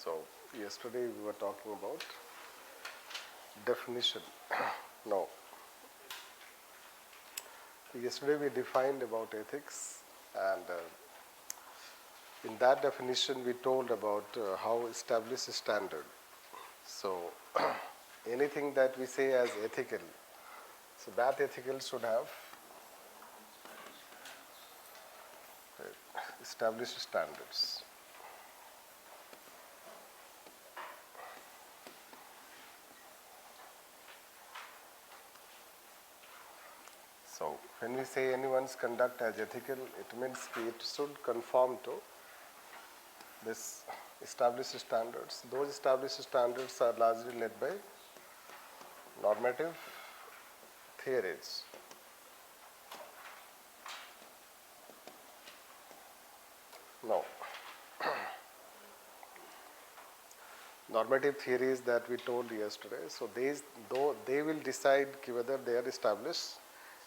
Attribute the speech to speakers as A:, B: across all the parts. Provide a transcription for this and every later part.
A: So, yesterday we were talking about definition. No. Yesterday we defined about ethics, and in that definition we told about how establish a standard. So, anything that we say as ethical, so that ethical should have established standards. So, when we say anyone's conduct as ethical, it means it should conform to this established standards. Those established standards are largely led by normative theories. No. Normative theories that we told yesterday, so these, though they will decide whether they are established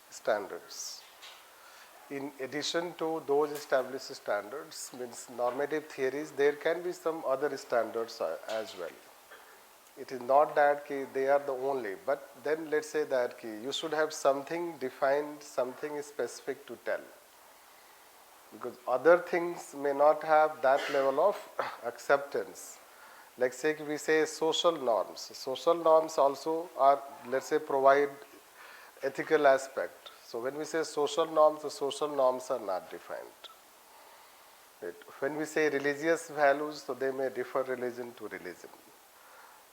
A: standards. In addition to those established standards, means normative theories, there can be some other standards as well. It is not that they are the only, but then let's say that you should have something defined, something specific to tell. Because other things may not have that level of acceptance. Like say we say social norms. Social norms also are, let's say, provide ethical aspect. So when we say social norms, the social norms are not defined. Right. When we say religious values, so they may differ religion to religion.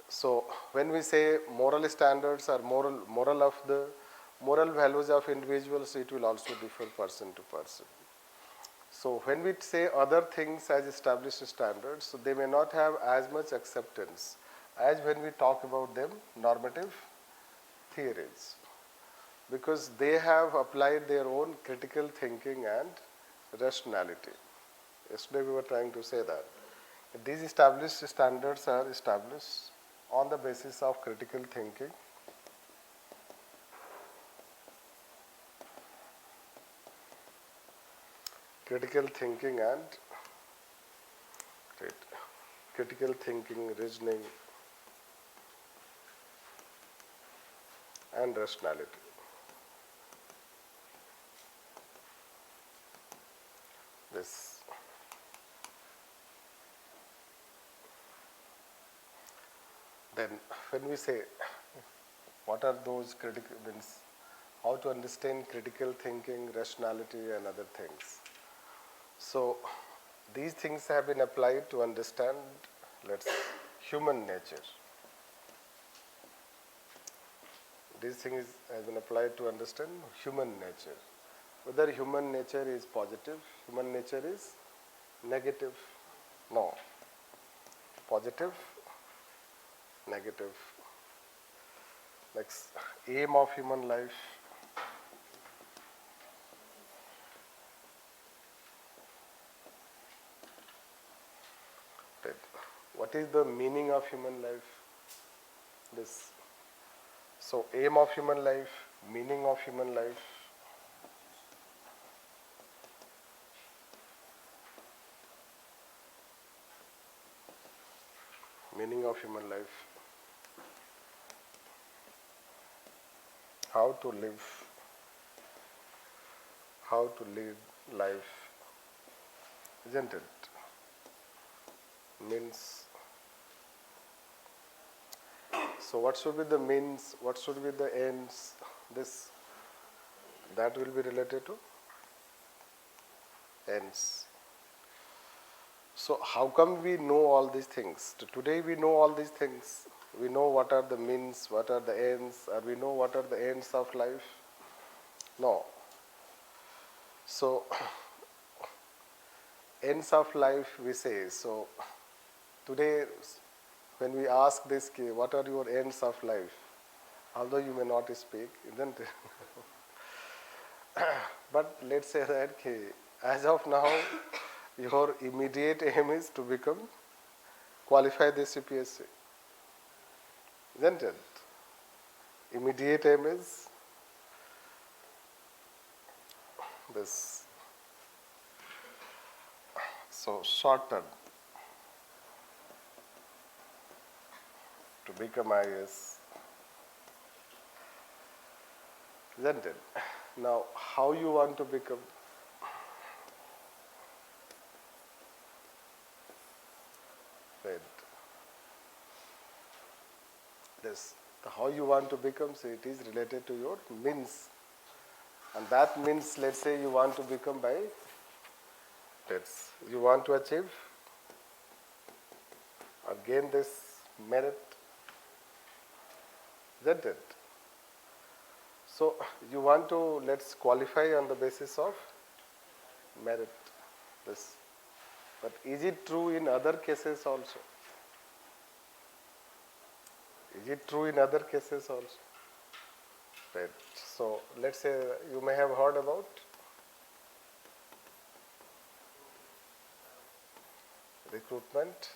A: So when we say moral standards or moral values of individuals, it will also differ person to person. So when we say other things as established standards, so they may not have as much acceptance as when we talk about them normative theories, because they have applied their own critical thinking and rationality. Yesterday we were trying to say that these established standards are established on the basis of critical thinking, reasoning, and rationality. This. Then when we say what are those critical, means how to understand critical thinking, rationality and other things. So these things have been applied to understand, let's say, human nature. These things have been applied to understand human nature. Whether human nature is positive, human nature is negative. No. Positive, negative. Next, aim of human life. Right. What is the meaning of human life? This. So, aim of human life, meaning of human life. Meaning of human life. How to live life, isn't it? Means. So what should be the means, what should be the ends, this, that will be related to ends. So how come we know all these things? Today we know all these things. We know what are the means, what are the ends, or we know what are the ends of life? No. So ends of life we say. So today when we ask this, what are your ends of life? Although you may not speak, isn't it? But let's say that as of now, your immediate aim is to qualify this UPSC. Isn't it? Immediate aim is this. So short term. to become IAS, isn't it? Now, how you want to become? Right. This, how you want to become, so it is related to your means. And that means, let's say you want to become by, you want to achieve or gain this merit, isn't it? So you want to, let's qualify on the basis of merit. This. But is it true in other cases also? Is it true in other cases also? Right. So let's say you may have heard about recruitment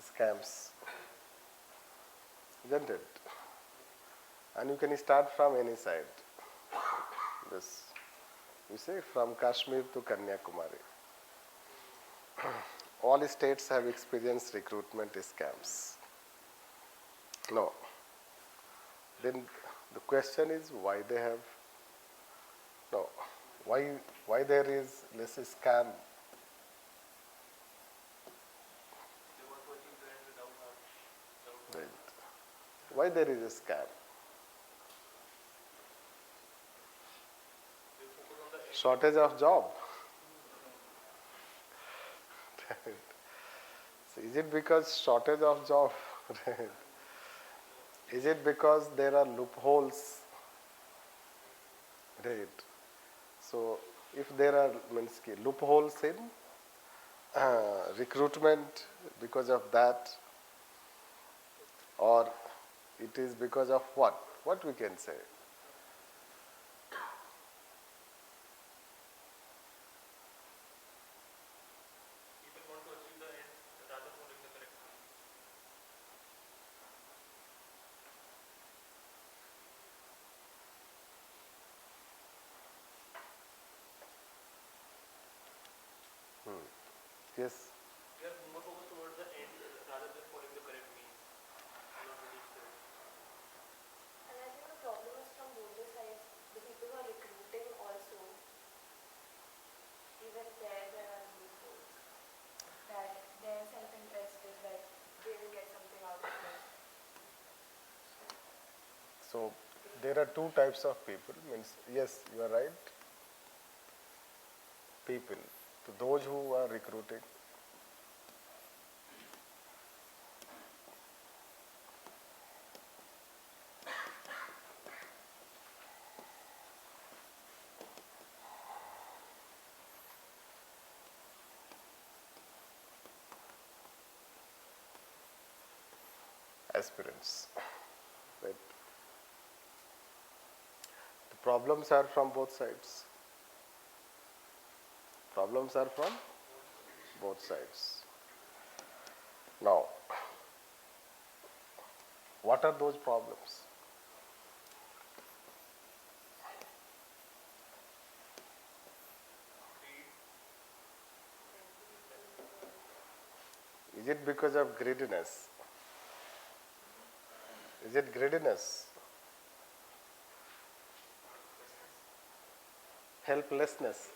A: scams, isn't it? And you can start from any side. This, you say from Kashmir to Kanyakumari. All states have experienced recruitment scams. No. Then the question is why they have, no, why there is less scam? Right. Why there is a scam? Shortage of job. So is it because shortage of job? Is it because there are loopholes? Right. So if there are loopholes in recruitment because of that, or it is because of what? What we can say?
B: People want to achieve the end rather following the correct path.
A: Yes.
B: We are more focused towards the end rather than following the correct means. We want to reach there.
C: And I think the problem is from both the sides. The people who are recruiting also, even there are loopholes. That their self-interest is that they will get something out of it.
A: So there are two types of people. Means yes, you are right. People, to those who are recruiting. Aspirants. Right. The problems are from both sides. Problems are from both sides. Now, what are those problems? Is it because of greediness? Is it greediness? Helplessness.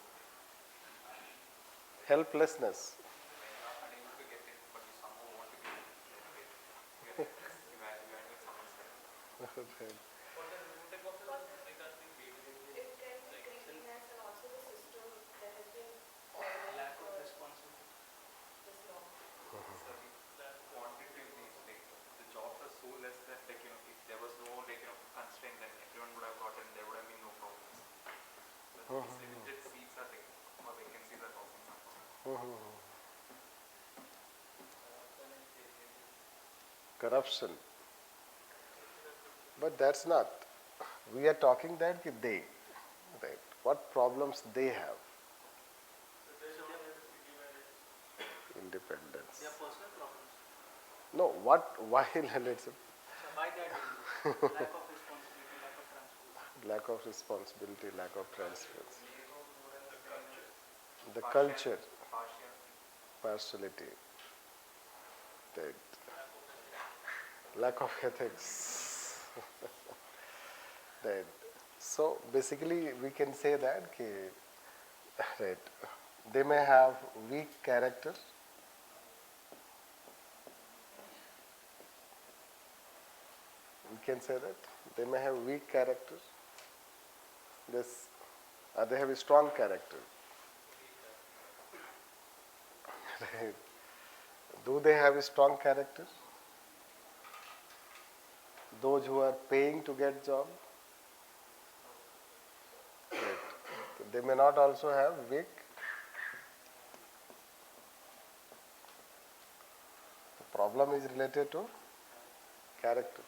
A: Helplessness.
B: For the recruiting process, I can't think
C: It can be greediness and also the system that has been following
B: lack of
C: for
B: responsibility.
C: this long.
D: Quantitative needs, like the jobs are so less that if there was no constraint, then everyone would have gotten, there would have been no problems. But these limited seats are like, or vacancies are causing some problems.
A: Corruption. But that's not. We are talking that they, right? What problems they have? Independence.
B: Their personal problems.
A: No, what? Why? Let's.
B: So why that only? Lack of responsibility, lack of transparency.
A: Lack of responsibility, lack of transparency. The
D: Partial.
A: culture, partiality. Right. Lack of ethics. Right. So basically, we can say that right, they may have weak character. We can say that they may have weak character. This, they have a strong character. Right. Do they have a strong character? Those who are paying to get job, right. They may not also have weak. The problem is related to character.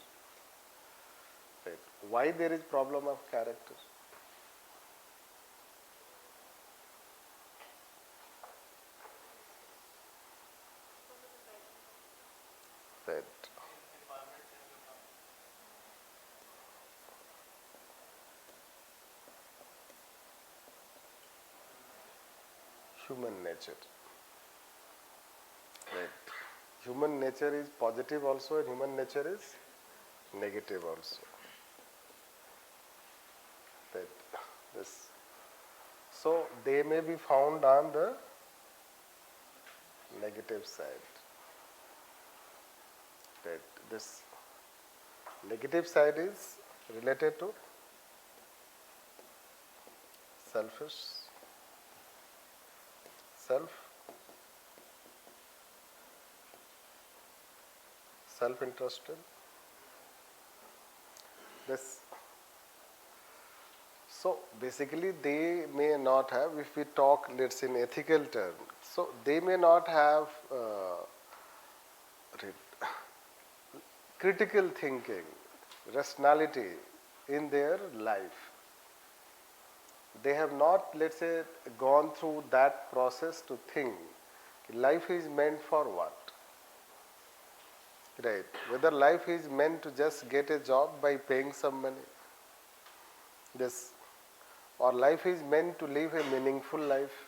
A: Right. Why there is problem of character? Right.
B: environment and
A: Human nature. Right. Human nature is positive also and human nature is negative also. Right. This. So they may be found on the negative side. Right. This negative side is related to selfish, self-interested. This. So basically, they may not have. If we talk, let's say in ethical terms, so they may not have critical thinking, rationality in their life. They have not, let's say, gone through that process to think life is meant for what. Right. Whether life is meant to just get a job by paying some money. This. Or life is meant to live a meaningful life.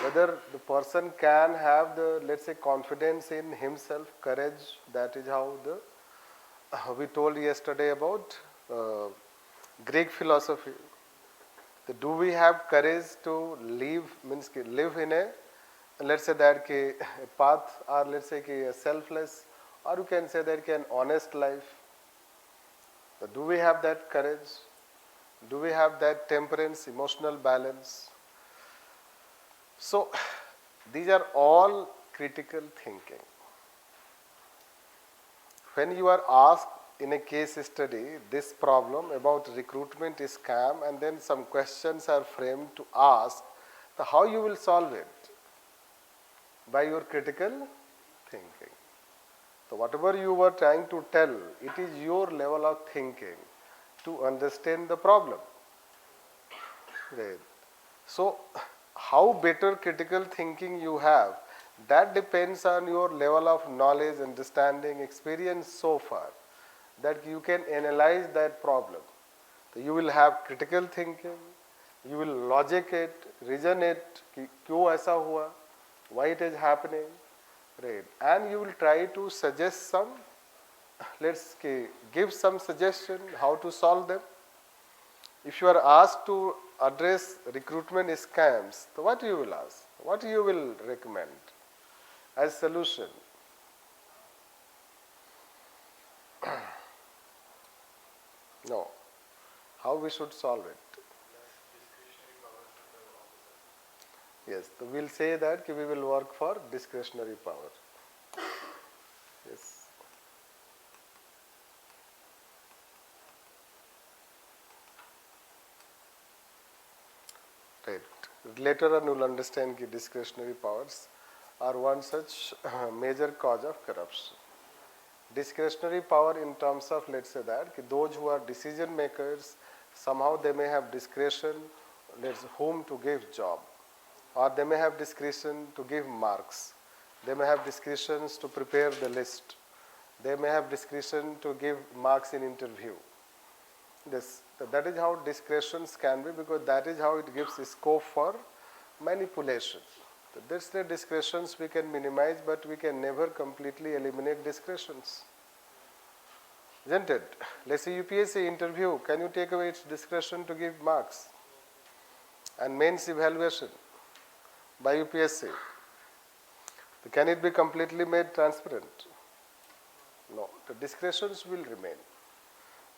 A: Whether the person can have the, let's say, confidence in himself, courage, that is how we told yesterday about Greek philosophy. Do we have courage to live in a, let's say that a path, or let's say a selfless, or you can say that an honest life. Do we have that courage? Do we have that temperance, emotional balance? So these are all critical thinking. When you are asked in a case study this problem about recruitment scam, and then some questions are framed to ask how you will solve it by your critical thinking. So whatever you were trying to tell, it is your level of thinking to understand the problem. Right. So how better critical thinking you have, that depends on your level of knowledge, understanding, experience so far, that you can analyze that problem. So you will have critical thinking, you will logic it, reason it, क्यों ऐसा हुआ, why it is happening, right? And you will try to suggest some, let's give some suggestion how to solve them. If you are asked to address recruitment scams, so what you will ask? What you will recommend as solution? No. How we should solve it? Yes, so we'll say that we will work for discretionary power. Yes. Right. Later on, you will understand that discretionary powers are one such major cause of corruption. Discretionary power in terms of, let's say that those who are decision makers, somehow they may have discretion, let's whom to give job, or they may have discretion to give marks, they may have discretions to prepare the list, they may have discretion to give marks in interview. That is how discretions can be, because that is how it gives scope for manipulation. So that's the discretions we can minimize, but we can never completely eliminate discretions. isn't it? Let's say UPSC interview, can you take away its discretion to give marks? And mains evaluation by UPSC, can it be completely made transparent? No, the discretions will remain.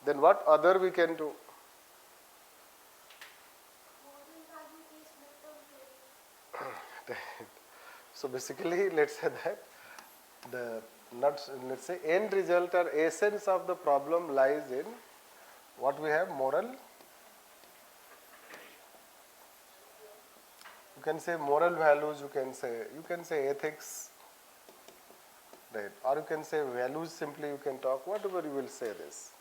A: Then what other we can do?
C: Moral value based midterm theory.
A: So basically, let's say that the not let's say end result or essence of the problem lies in what we have moral. You can say moral values. You can say ethics, right? Or you can say values. Simply, you can talk whatever you will say this.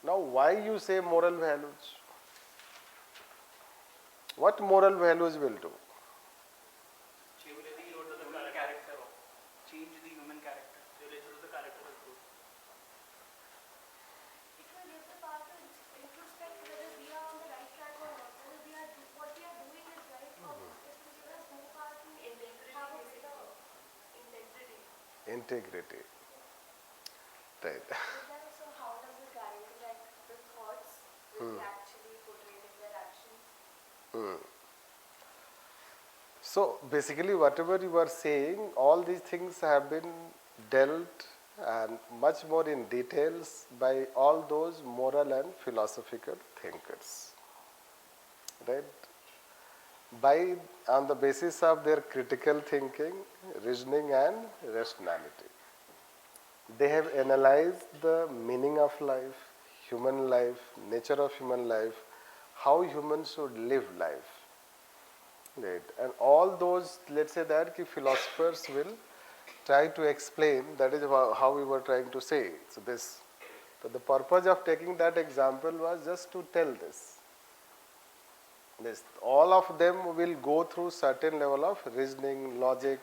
A: Now, why you say moral values? What moral values will do?
B: Change the human character. Change the human character. They will ensure the character is good.
C: It will give the power to introspect whether we are on the right track or not, whether what we are doing is right or not. It will give us more power to have a better integrity.
A: Integrity. Right.
C: So how does it guarantee that the thoughts will be actually portrayed in their actions?
A: So basically, whatever you are saying, all these things have been dealt and much more in details by all those moral and philosophical thinkers, right? By on the basis of their critical thinking, reasoning, and rationality, they have analyzed the meaning of life, human life, nature of human life, how humans should live life. Right. And all those, let's say that philosophers will try to explain, that is how we were trying to say. So the purpose of taking that example was just to tell this. All of them will go through certain level of reasoning, logic,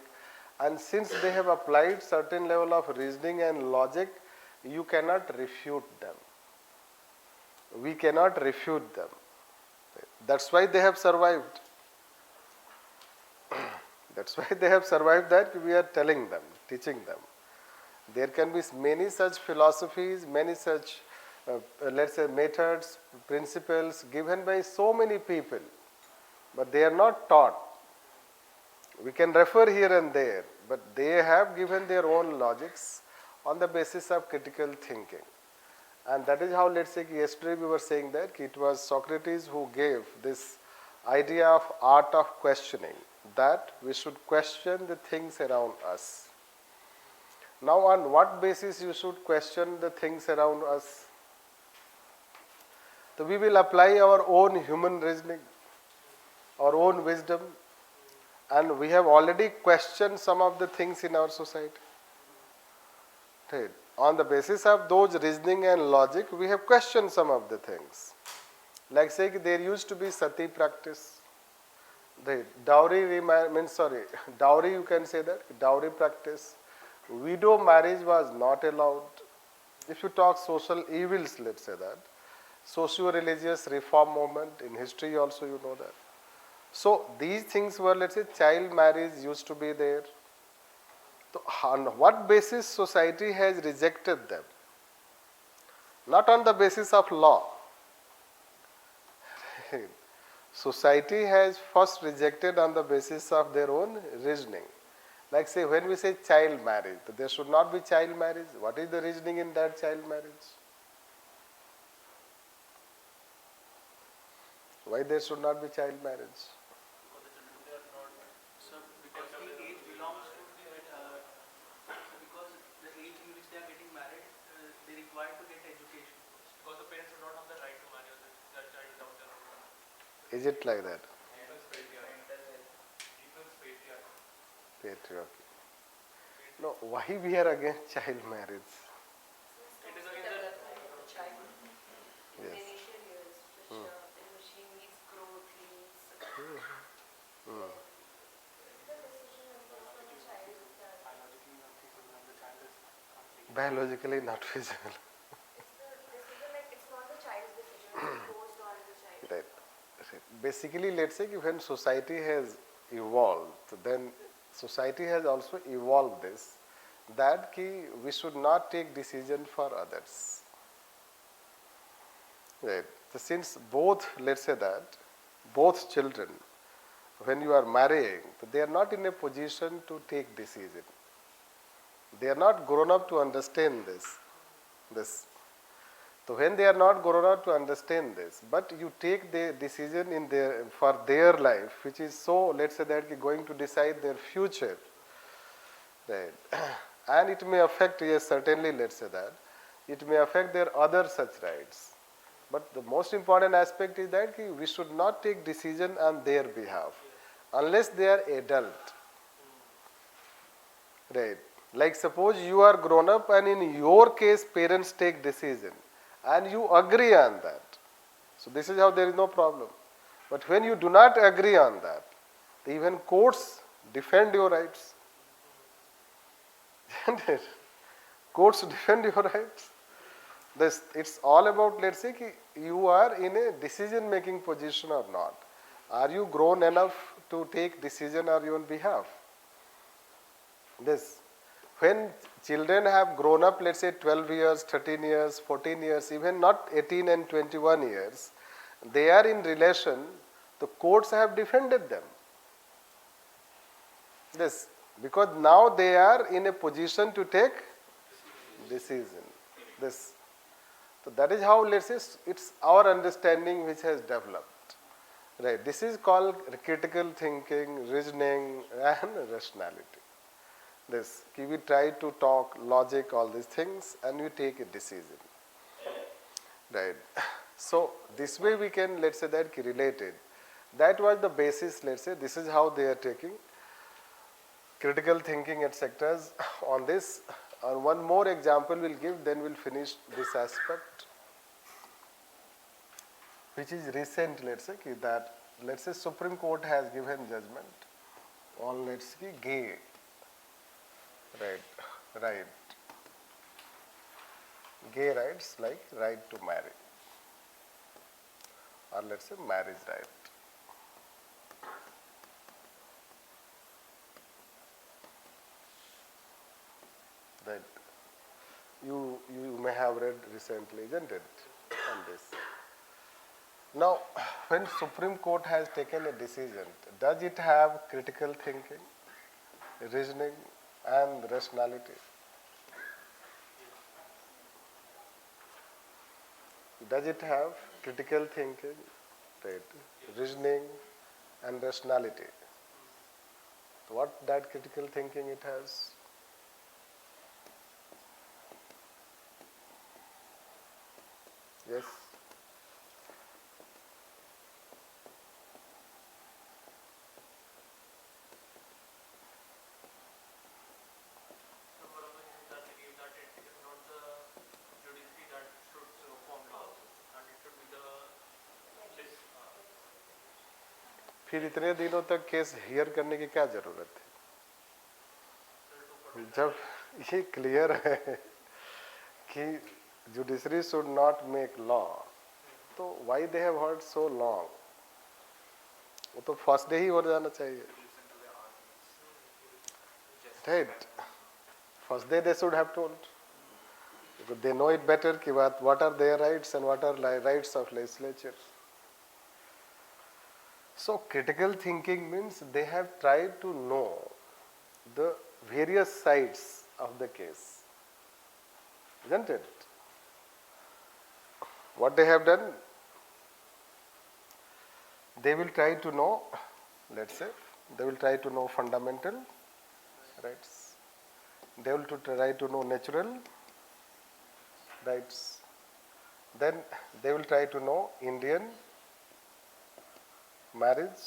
A: and since they have applied certain level of reasoning and logic, you cannot refute them. We cannot refute them. That's why they have survived. That's why they have survived, that we are telling them, teaching them. There can be many such philosophies, many such, let's say, methods, principles given by so many people, but they are not taught. We can refer here and there, but they have given their own logics on the basis of critical thinking. And that is how, let's say, yesterday we were saying that it was Socrates who gave this idea of art of questioning, that we should question the things around us. Now, on what basis you should question the things around us? So we will apply our own human reasoning, our own wisdom, and we have already questioned some of the things in our society. Right. On the basis of those reasoning and logic, we have questioned some of the things. Like say there used to be sati practice. Right. Dowry you can say that, dowry practice. Widow marriage was not allowed. If you talk social evils, let's say that. Socio-religious reform movement, in history also you know that. So these things were, let's say, child marriage used to be there. So on what basis society has rejected them? Not on the basis of law. Society has first rejected on the basis of their own reasoning. Like say when we say child marriage, there should not be child marriage. What is the reasoning in that child marriage? Why there should not be child marriage?
B: Because the age belongs to because the age in which they are getting married, they require to get education. Because the parents do not have the right to marry their child without their own consent.
A: Is it like that? Patriarchy. No, why we are against child marriage?
B: It is against
C: Development of the child in
A: Yes.
C: the initial years, in which he needs growth, he needs the decision and for the child that
A: Biologically not feasible.
C: it's the decision, like it's not the child's decision, it's imposed on the child.
A: Right. Basically, let's say when society has evolved, then society has also evolved this, that we should not take decision for others. Right. So since both, let's say that, both children, when you are marrying, they are not in a position to take decision. They are not grown up to understand this. So when they are not grown up to understand this, but you take the decision for their life, which is so, let's say that going to decide their future, right? And it may affect, yes, certainly, let's say that, it may affect their other such rights. But the most important aspect is that we should not take decision on their behalf unless they are adult. Right. Like suppose you are grown up and in your case parents take decision and you agree on that. So this is how there is no problem. But when you do not agree on that, even courts defend your rights. Isn't it? Courts defend your rights. It's all about, let's say, you are in a decision making position or not. Are you grown enough to take decision on your own behalf? This. When children have grown up, let's say 12 years, 13 years, 14 years, even not 18 and 21 years, they are in relation, the courts have defended them. This. Because now they are in a position to take decision. This. So that is how, let's say, it's our understanding which has developed. Right. This is called critical thinking, reasoning, and rationality. This. We try to talk logic, all these things, and we take a decision. Right. So this way we can, let's say, that relate it. That was the basis, let's say, this is how they are taking critical thinking, etc. on this. And one more example we'll give, then we'll finish this aspect, which is recent, let's say, that, let's say, Supreme Court has given judgment on, let's say, gay. Right. Gay rights like right to marry, or let's say marriage right. That you may have read recently, isn't it, on this. Now, when Supreme Court has taken a decision, does it have critical thinking, reasoning, and rationality? Does it have critical thinking, right, reasoning, and rationality? What that critical thinking it has? Yes.
B: One of the things that they gave that it is not the judiciary that should form laws, and it should be the list.
A: फिर इतने दिनों तक case here करने की क्या जरूरत है? जब ये क्लियर है कि judiciary should not make law, तो why they have heard so long? वो तो फर्स्ट डे ही हो जाना चाहिए, right? First day they should have told, because they know it better कि what are their rights and what are rights of legislature. So critical thinking means they have tried to know the various sides of the case, isn't it? What they have done, they will try to know, let's say, they will try to know fundamental rights, they will try to know natural rights, then they will try to know Indian marriage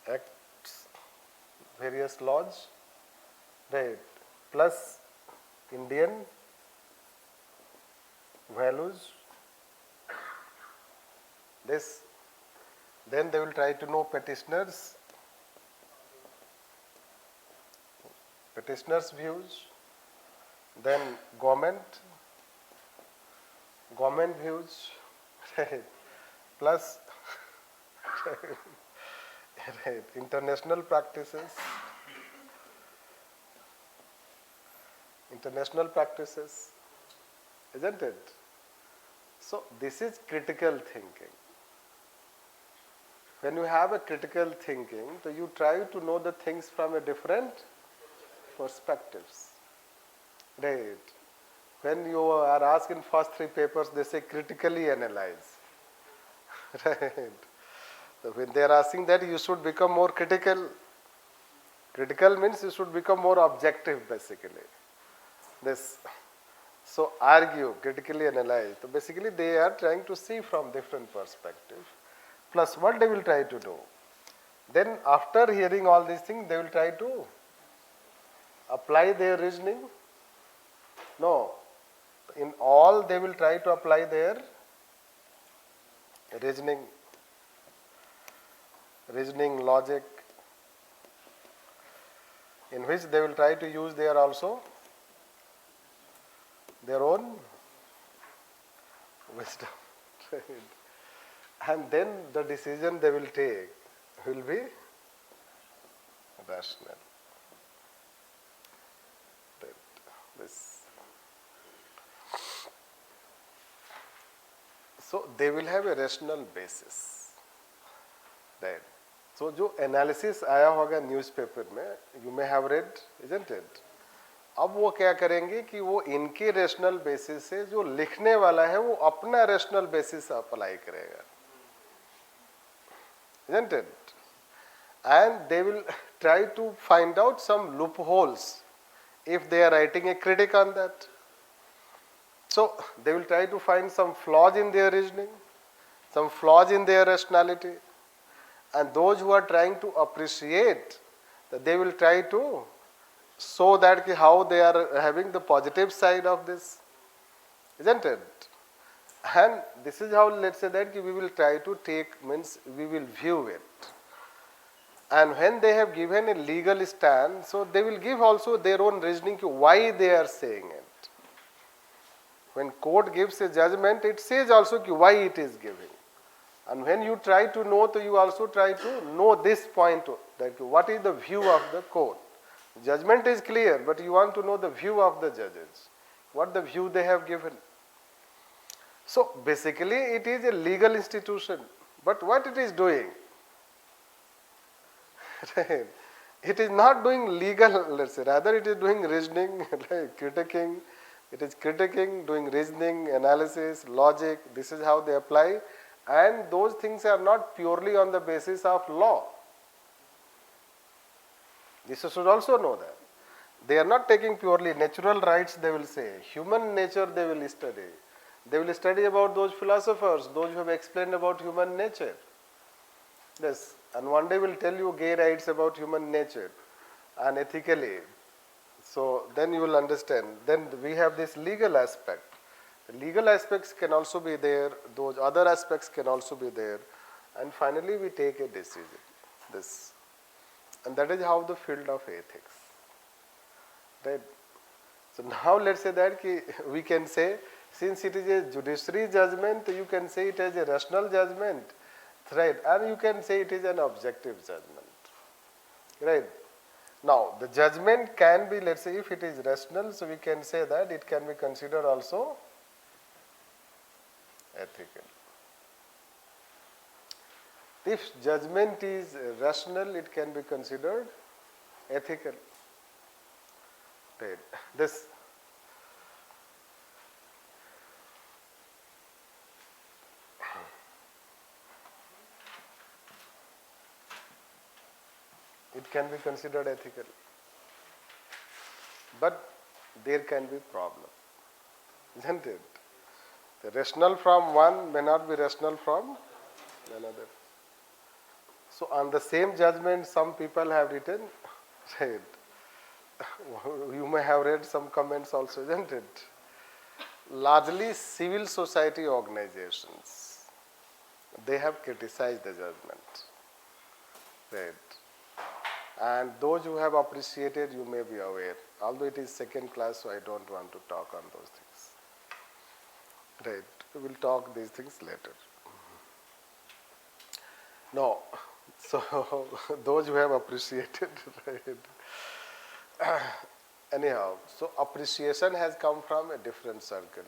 A: acts, various laws, right, plus Indian values. This, then they will try to know petitioners' views, then government views, right, plus right, international practices, international practices, isn't it? So this is critical thinking. When you have a critical thinking, so you try to know the things from a different perspectives. Right. When you are asked in first three papers, they say critically analyze. Right. So when they are asking that, you should become more critical. Critical means you should become more objective, basically. This. So argue, critically analyze. So basically they are trying to see from different perspectives. Plus what they will try to do. Then after hearing all these things, they will try to apply their reasoning. No. In all they will try to apply their reasoning, logic, in which they will try to use their also their own wisdom. And then the decision they will take will be rational. This. So they will have a rational basis. Right. So जो analysis आया होगा newspaper में, you may have read, isn't it? अब वो क्या करेंगे कि वो इनके रेशनल बेसिस से जो लिखने वाला है वो अपना रेशनल बेसिस अप्लाई करेगा, isn't it? And they will try to find out some loopholes if they are writing a critic on that. So they will try to find some flaws in their reasoning, some flaws in their rationality, and those who are trying to appreciate that, they will try to show that how they are having the positive side of this, isn't it? And this is how, let's say that we will try to take, means we will view it. And when they have given a legal stand, so they will give also their own reasoning to why they are saying it. When court gives a judgment, it says also why it is giving. And when you try to know, so you also try to know this point, that what is the view of the court. Judgment is clear, but you want to know the view of the judges, what the view they have given. So basically it is a legal institution, but what it is doing? It is not doing legal, let's say, rather it is doing reasoning, like critiquing. It is critiquing, doing reasoning, analysis, logic. This is how they apply. And those things are not purely on the basis of law. This should also know that. They are not taking purely natural rights, they will say. Human nature they will study. They will study about those philosophers, those who have explained about human nature. Yes. And one day will tell you gay rights about human nature and ethically. So then you will understand. Then we have this legal aspect. The legal aspects can also be there. Those other aspects can also be there. And finally we take a decision. This. And that is how the field of ethics. Right? So now let's say that we can say, since it is a judiciary judgment, you can say it as a rational judgment. Right? And you can say it is an objective judgment. Right? Now, the judgment can be, let's say, if it is rational, so we can say that it can be considered also ethical. If judgment is rational, it can be considered ethical. Right. This. It can be considered ethical. But there can be problem, isn't it? The rational from one may not be rational from another. So on the same judgment, some people have written, right? You may have read some comments also, isn't it? Largely civil society organizations, they have criticized the judgment. Right? And those who have appreciated, you may be aware. Although it is second class, so I don't want to talk on those things. Right. We will talk these things later. No. So those who have appreciated, right. Anyhow, so appreciation has come from a different circle,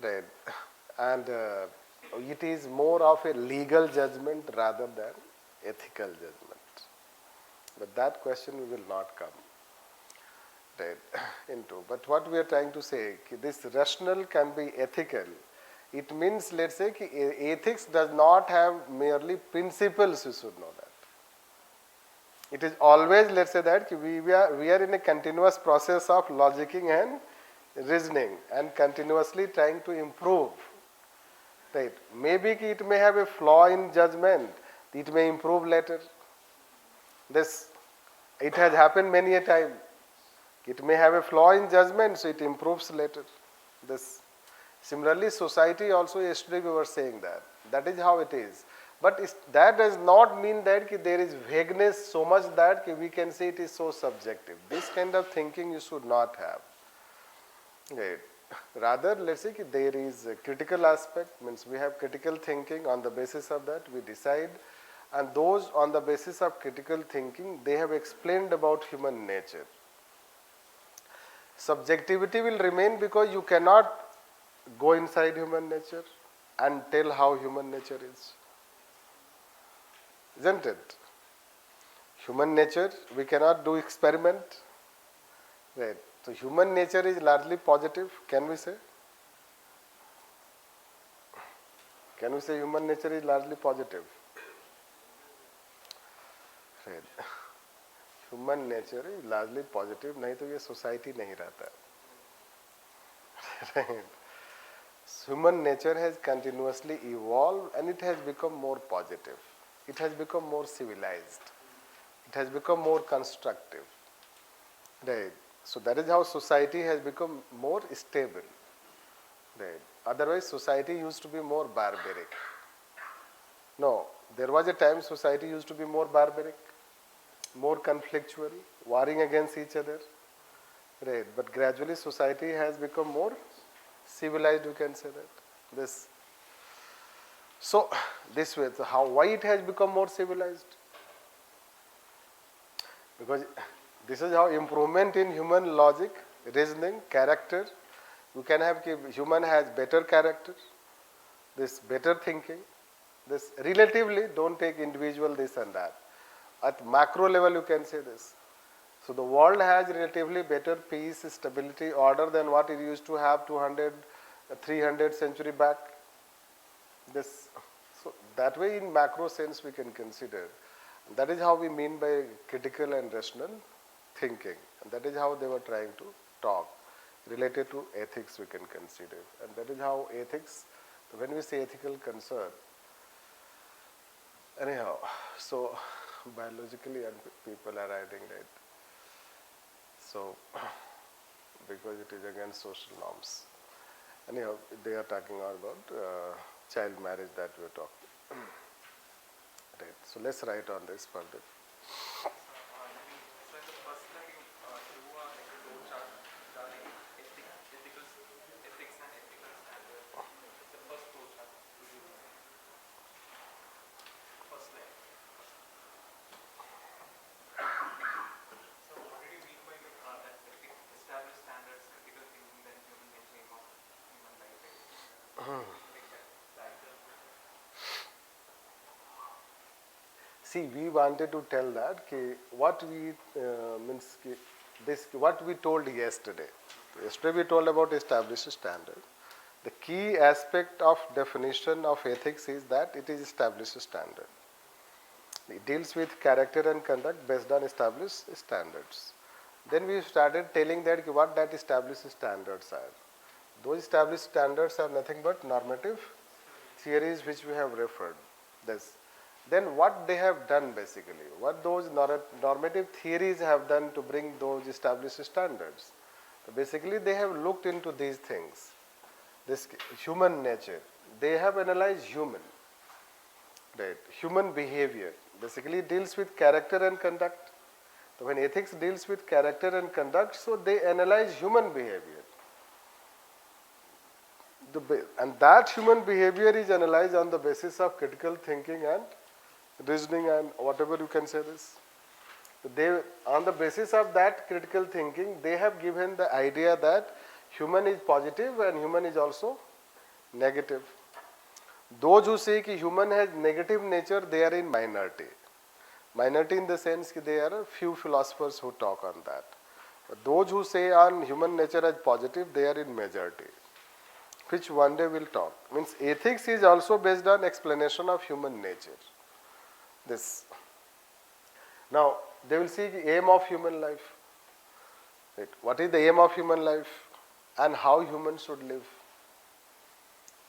A: right? And it is more of a legal judgment rather than ethical judgment. But that question we will not come right into. But what we are trying to say, this rational can be ethical. It means, let's say, ethics does not have merely principles, you should know that. It is always, let's say that we are in a continuous process of logicking and reasoning and continuously trying to improve. Right? Maybe it may have a flaw in judgment. It may improve later. It has happened many a time. It may have a flaw in judgment, so it improves later. Similarly, society also, yesterday we were saying that. That is how it is. But that does not mean that there is vagueness so much that we can say it is so subjective. This kind of thinking you should not have. Right. Rather, let's say there is a critical aspect, means we have critical thinking. On the basis of that, we decide. And those on the basis of critical thinking, they have explained about human nature. Subjectivity will remain because you cannot go inside human nature and tell how human nature is. Isn't it? Human nature, we cannot do experiment. Right. So human nature is largely positive, can we say? Can we say human nature is largely positive? Right. Human nature is largely positive, नहीं तो ये society नहीं रहता. Right. Human nature has continuously evolved and it has become more positive. It has become more civilized. It has become more constructive. Right. So that is how society has become more stable. Right. Otherwise, society used to be more barbaric. No, there was a time society used to be more barbaric, more conflictual, warring against each other. Right. But gradually society has become more civilized, we can say that. So this way, why it has become more civilized? Because this is how improvement in human logic, reasoning, character. You can have, human has better character, this better thinking, this relatively, don't take individual this and that. At macro level you can say this. So the world has relatively better peace, stability, order than what it used to have 200, 300 century back. So that way in macro sense we can consider. That is how we mean by critical and rational thinking. And that is how they were trying to talk. Related to ethics we can consider. And that is how ethics, when we say ethical concern, anyhow, so biologically people are writing that. So, because it is against social norms. Anyhow, they are talking about child marriage that we are talking. Right. So let's write on this further.
D: So in the first slide, you drew a flow chart regarding ethics and ethical standards. It's the first flow chart. First slide. So what did you mean by that established standards, critical thinking, then human nature of human life?
A: See, we wanted to tell that what we what we told yesterday. Yesterday we told about established standard. The key aspect of definition of ethics is that it is established standard. It deals with character and conduct based on established standards. Then we started telling that what that established standards are. Those established standards are nothing but normative theories which we have referred. Then what they have done basically, what those normative theories have done to bring those established standards. So basically they have looked into these things, this human nature. They have analyzed human behavior. Basically it deals with character and conduct. So when ethics deals with character and conduct, so they analyze human behavior. And that human behavior is analyzed on the basis of critical thinking and reasoning and whatever you can say this. They, on the basis of that critical thinking, they have given the idea that human is positive and human is also negative. Those who say that human has negative nature, they are in minority. Minority in the sense that there are few philosophers who talk on that. But those who say on human nature as positive, they are in majority, which one day will talk. Means ethics is also based on explanation of human nature. This. Now, they will see the aim of human life. Right. What is the aim of human life and how humans should live.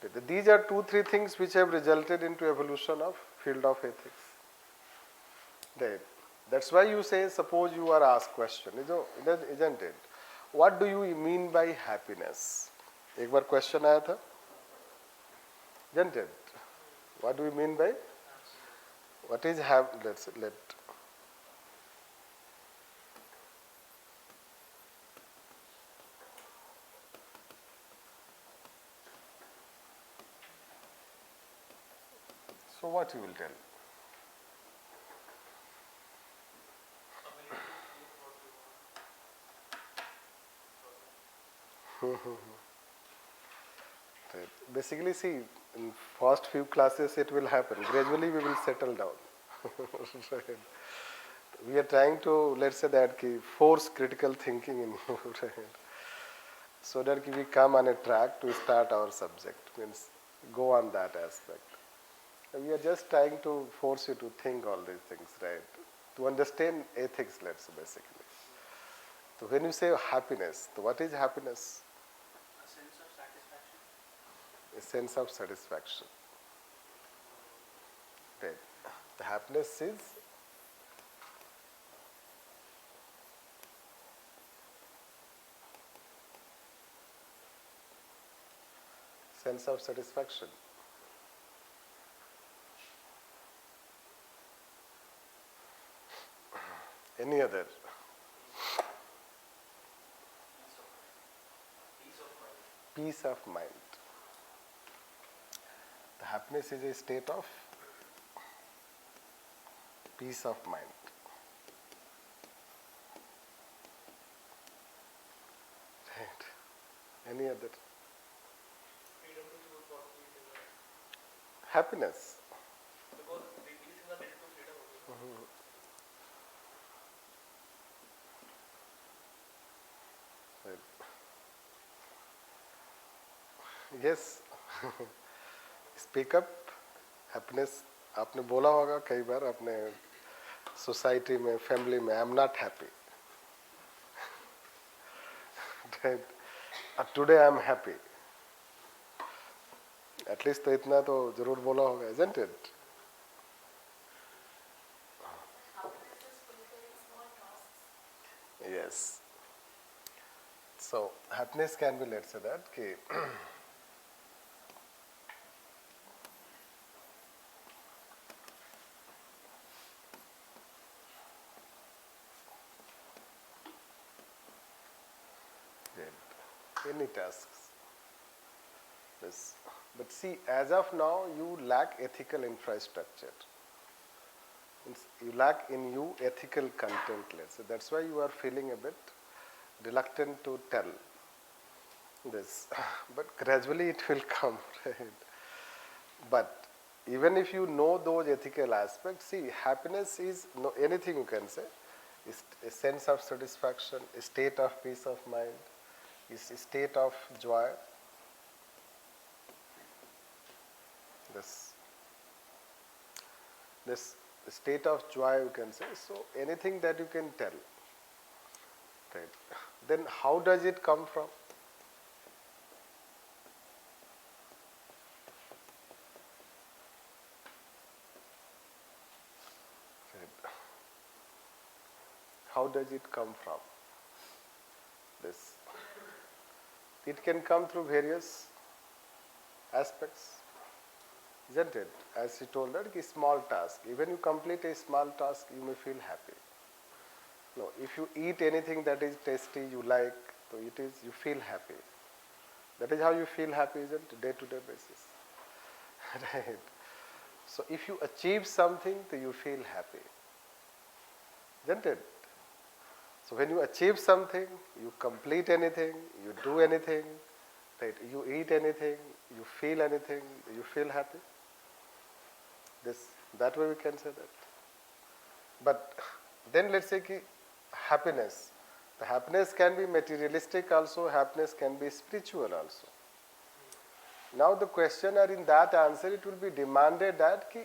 A: Right. These are 2-3 things which have resulted into evolution of field of ethics. Right. That's why you say, suppose you are asked question, isn't it? What do you mean by happiness? एक बार question आया था, isn't it? What do we mean by? What is let. So what you will tell? Basically, see, in first few classes it will happen. Gradually we will settle down. Right. We are trying to, let's say that, force critical thinking in you, right? So that we come on a track to start our subject, means go on that aspect. We are just trying to force you to think all these things, right? To understand ethics, let's say, basically. So when you say happiness, so what is happiness?
B: A sense of satisfaction.
A: A sense of satisfaction. Right. The happiness is sense of satisfaction. Any other? Peace of mind. The happiness is a state of peace of mind. Right. Any other?
B: Freedom to choose what we desire.
A: Happiness.
B: Because these things are related to freedom also.
A: Right. Yes. Speak up. Happiness. आपने बोला होगा कई बार अपने society में, family में, I am not happy. Today I am happy. At least तो इतना तो जरूर बोला होगा, isn't it?
C: Happiness is fulfilling small tasks.
A: Yes. So happiness can be, let's say that, कि any tasks. Yes. But see, as of now, you lack ethical infrastructure. You lack in you ethical content, let's say. That's why you are feeling a bit reluctant to tell this. But gradually it will come, right? But even if you know those ethical aspects, see, happiness is anything you can say. Is a sense of satisfaction, a state of peace of mind, is a state of joy. This state of joy you can say. So anything that you can tell. Right. Then how does it come from? Right. How does it come from? This. It can come through various aspects, isn't it? As he told that, small task. Even you complete a small task, you may feel happy. No, if you eat anything that is tasty, you like, so it is, you feel happy. That is how you feel happy, isn't it? Day-to-day basis. Right. So if you achieve something, then you feel happy. isn't it? So when you achieve something, you complete anything, you do anything, right? You eat anything, you feel anything, you feel happy. That way we can say that. But then let's say ki happiness. The happiness can be materialistic also, happiness can be spiritual also. Now the question or in that answer it will be demanded that ki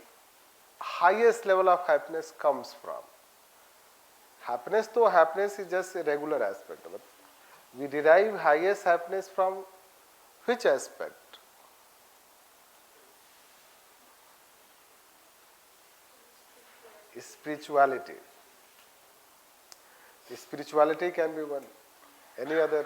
A: highest level of happiness comes from. Happiness is just a regular aspect. But we derive highest happiness from which aspect? Spirituality. Spirituality can be one. Any other?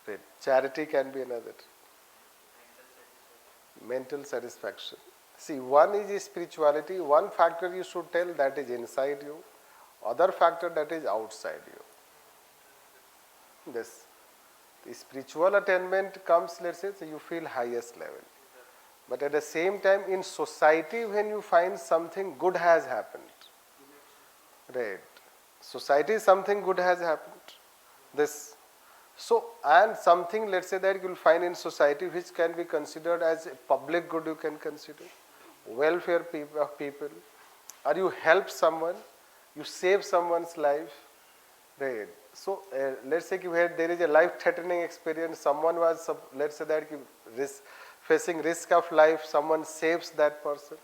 A: Right. Charity can be another. Mental satisfaction. See, one is spirituality, one factor you should tell that is inside you, other factor that is outside you. This. The spiritual attainment comes, let's say, so you feel highest level. But at the same time, in society, when you find something good has happened, right? Society, something good has happened. This. So, and something, let's say, that you will find in society which can be considered as a public good, you can consider welfare of people, or you help someone, you save someone's life, right? So, let's say where there is a life-threatening experience, someone was, let's say that facing risk of life, someone saves that person,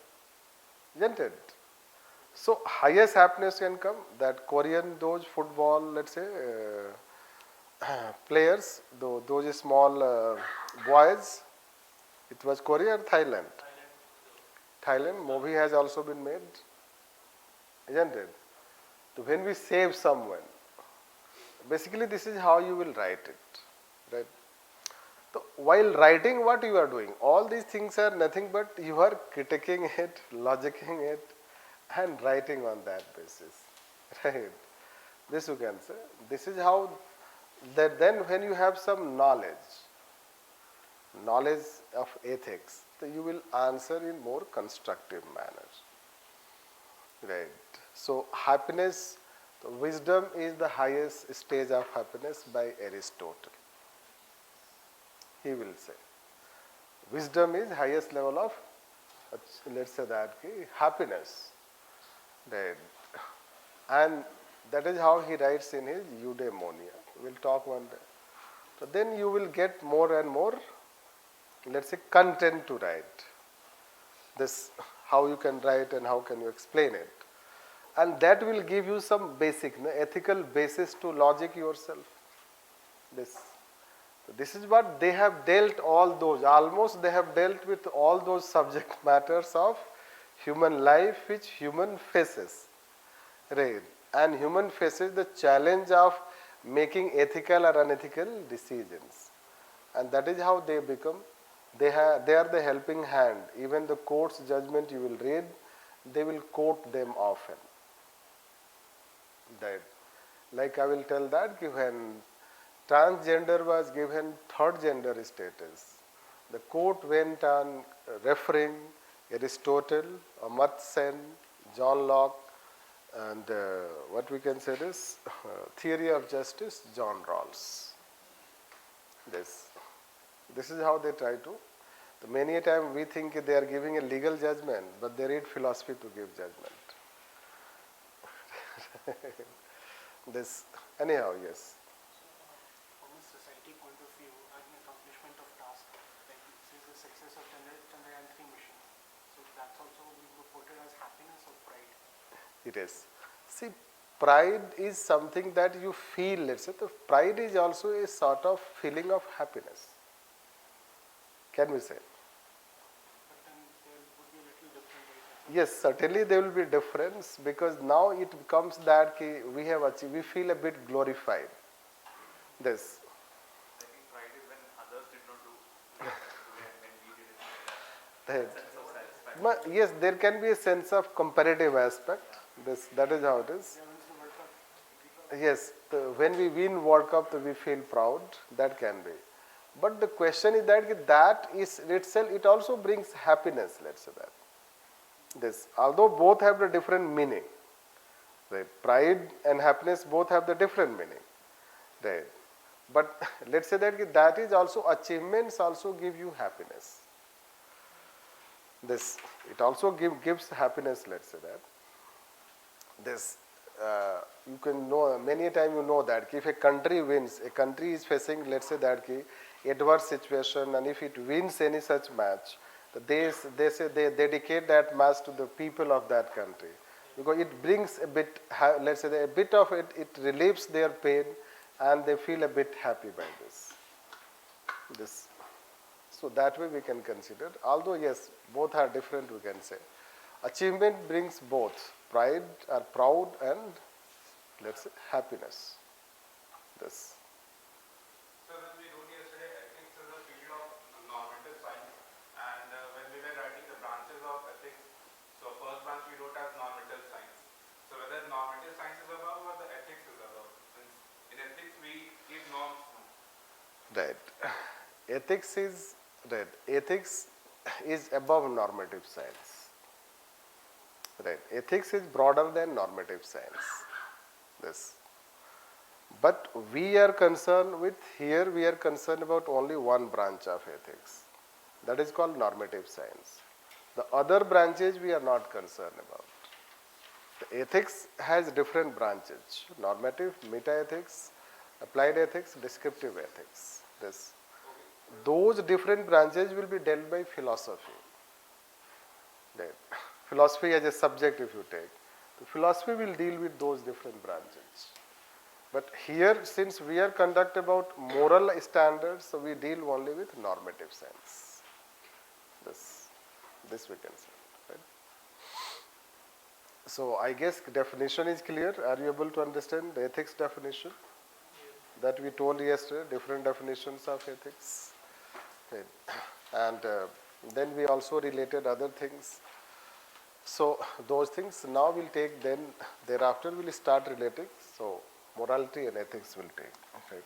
A: isn't it? So, highest happiness can come. That Korean, those football, let's say, players, those small boys, it was Korea or Thailand? Thailand movie has also been made, isn't it? So when we save someone, basically this is how you will write it, right? So while writing, what you are doing? All these things are nothing but you are critiquing it, logicking it, and writing on that basis, right? This you can say. This is how. That then when you have some knowledge of ethics, so you will answer in more constructive manner, right? So happiness, wisdom is the highest stage of happiness by Aristotle. He will say, wisdom is highest level of, let's say that, happiness, right? And that is how he writes in his Eudaimonia. We'll talk one day. So then you will get more and more, let's say, content to write. This, how you can write and how can you explain it. And that will give you some basic, ethical basis to logic yourself. This is what they have dealt all those, almost they have dealt with all those subject matters of human life which human faces. Right? And human faces the challenge of making ethical or unethical decisions, and that is how they become. They are the helping hand. Even the court's judgment you will read, they will quote them often. That, like I will tell that when transgender was given third gender status, the court went on referring Aristotle, Amartya Sen, John Locke, and what we can say is theory of justice, John Rawls. This is how they try to. Many a time we think they are giving a legal judgment, but they read philosophy to give judgment. Anyhow, yes.
B: From a society point of view, and accomplishment of task, like since the success of Chandrayaan 3 mission, so that's also reported as happiness or pride.
A: It is. See, pride is something that you feel, let's say. The pride is also a sort of feeling of happiness. Can we say?
B: But then there would be a little different, right?
A: Yes, certainly there will be difference, because now it becomes that we have achieved, we feel a bit glorified. This.
D: I think pride is when others did not do when we did it. Sense of satisfaction.
A: Yes, there can be a sense of comparative aspect. That is how it is. Yes, when we win World Cup, we feel proud. That can be. But the question is that is itself, it also brings happiness, let's say that. This, although both have the different meaning, right? Pride and happiness both have the different meaning, right? But let's say that is also, achievements also give you happiness. This, it also gives happiness, let's say that. This, you can know, many a time you know that if a country wins, a country is facing, let's say that adverse situation, and if it wins any such match, they say they dedicate that match to the people of that country, because it brings a bit, let's say a bit of it, it relieves their pain, and they feel a bit happy by this. So that way we can consider, although yes, both are different, we can say. Achievement brings both pride or proud and, let's say, happiness. This.
E: So when we wrote yesterday, ethics is a field of normative science, and when we were writing the branches of ethics, so first branch we wrote as normative science. So whether normative science is above or the ethics is above, since in ethics we give norms.
A: Right. Ethics is right. Ethics is above normative science. Right. Ethics is broader than normative science. This. But we are concerned with, here we are concerned about only one branch of ethics. That is called normative science. The other branches we are not concerned about. The ethics has different branches: normative, meta-ethics, applied ethics, descriptive ethics. This. Those different branches will be dealt by philosophy. Right. Philosophy as a subject, if you take, the philosophy will deal with those different branches. But here, since we are conduct about moral standards, so we deal only with normative science. This we can say. Right? So I guess definition is clear. Are you able to understand the ethics definition that we told yesterday? Different definitions of ethics. Okay. And then we also related other things. So those things now we'll take, then thereafter we'll start relating. So morality and ethics will take. Right.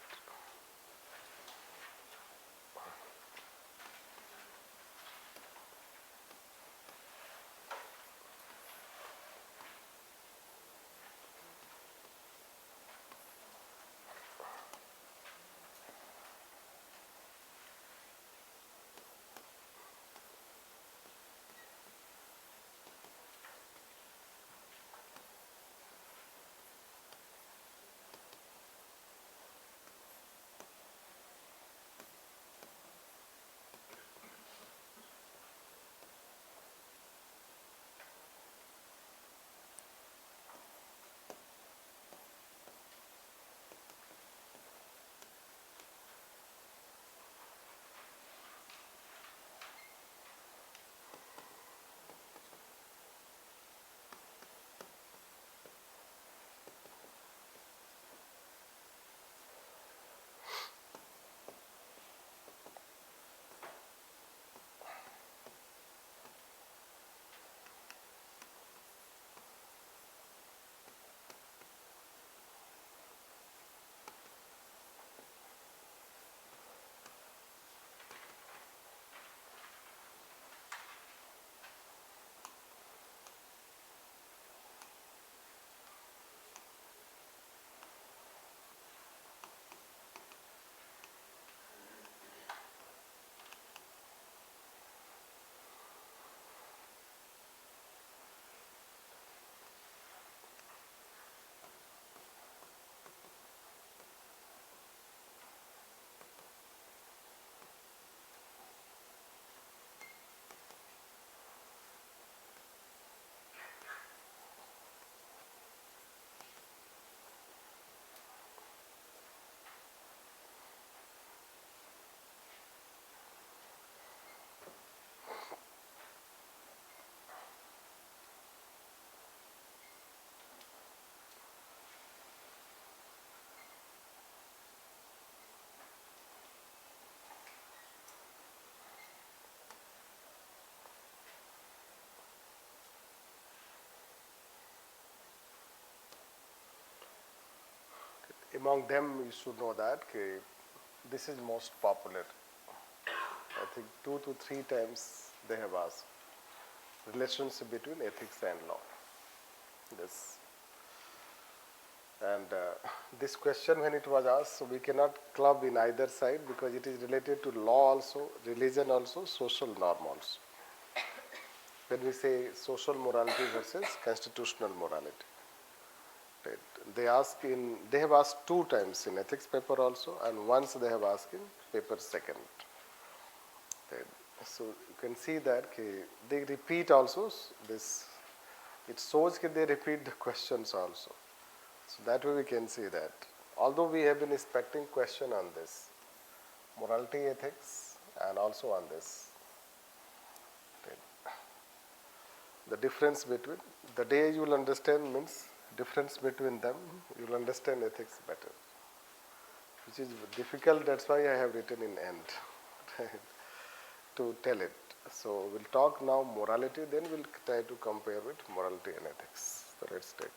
A: Among them, you should know that this is most popular. I think 2 to 3 times they have asked relationship between ethics and law. This. And this question, when it was asked, so we cannot club in either side because it is related to law also, religion also, social norm also. When we say social morality versus constitutional morality. Right. They have asked 2 times in ethics paper also, and once they have asked in paper second. Right. So you can see that they repeat also this. It shows that they repeat the questions also. So that way we can see that. Although we have been expecting question on this, morality ethics, and also on this. Right. The difference between, the day you will understand means difference between them, you will understand ethics better. Which is difficult, that's why I have written in end. To tell it. So we'll talk now morality, then we'll try to compare with morality and ethics. So let's take.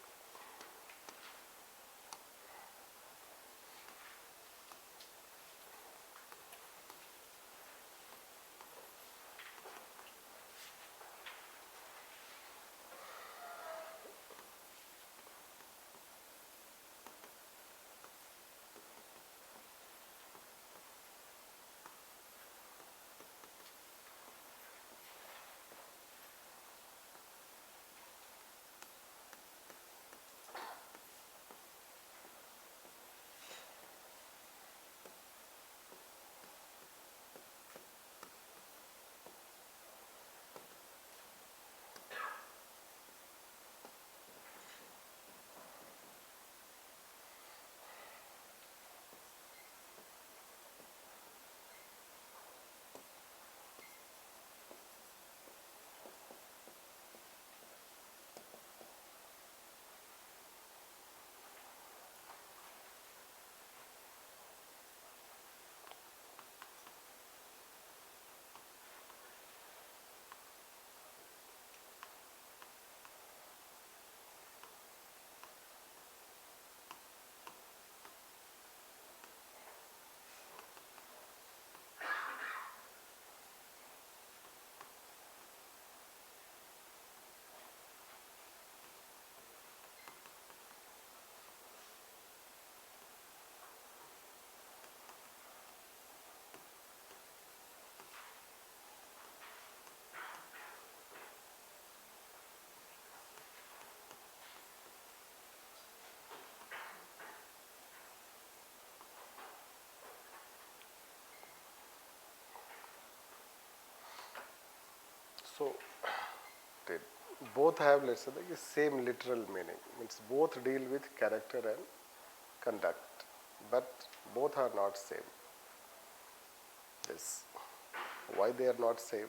A: So they both have, let's say, the same literal meaning. Means both deal with character and conduct, but both are not same. Yes. Why they are not same?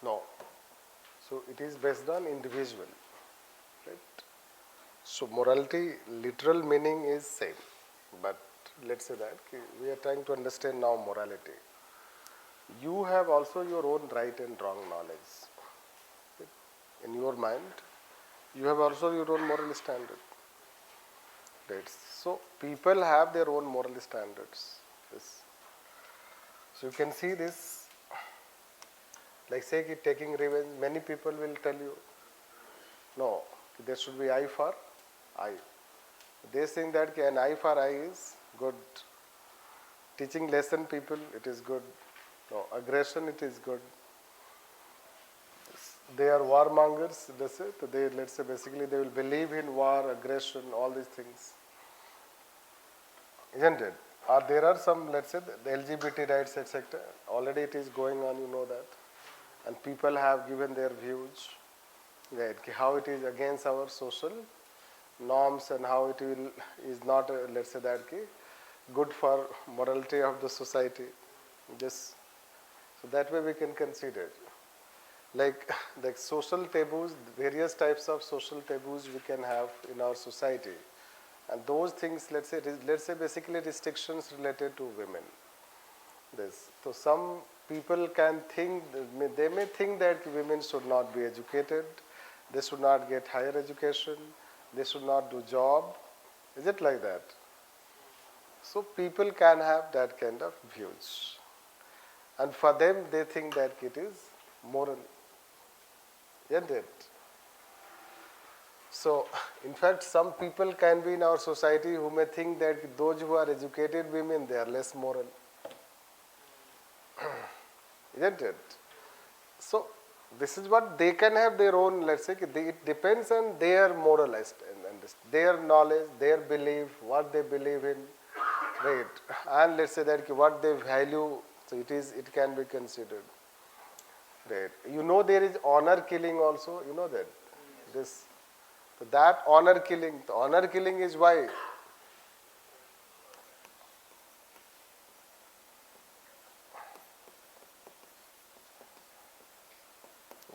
A: No. So it is based on individual, right? So morality, literal meaning is same, but let's say that we are trying to understand now morality. You have also your own right and wrong knowledge. In your mind, you have also your own moral standard. Right? So people have their own moral standards. Yes. So you can see this, like say taking revenge, many people will tell you, no, there should be eye for eye. They think that an eye for eye is good. Teaching lesson people, it is good. No, aggression, it is good. They are warmongers, that's it. They, let's say basically they will believe in war, aggression, all these things. Isn't it? Or there are some, let's say, the LGBT rights, etc. Already it is going on, you know that. And people have given their views, right, how it is against our social norms and how it will is not, let's say that, good for morality of the society. This, so that way we can consider. Like social taboos, various types of social taboos we can have in our society. And those things, let's say basically restrictions related to women. This. So some people can think, they may think that women should not be educated, they should not get higher education, they should not do job. Is it like that? So people can have that kind of views. And for them, they think that it is moral. Isn't it? So, in fact, some people can be in our society who may think that those who are educated women, they are less moral. Isn't it? So, this is what they can have their own, let's say, it depends on their moralist and their knowledge, their belief, what they believe in, right? And let's say that what they value, so it can be considered. Right. You know there is honor killing also, you know that. This. So that honor killing is why?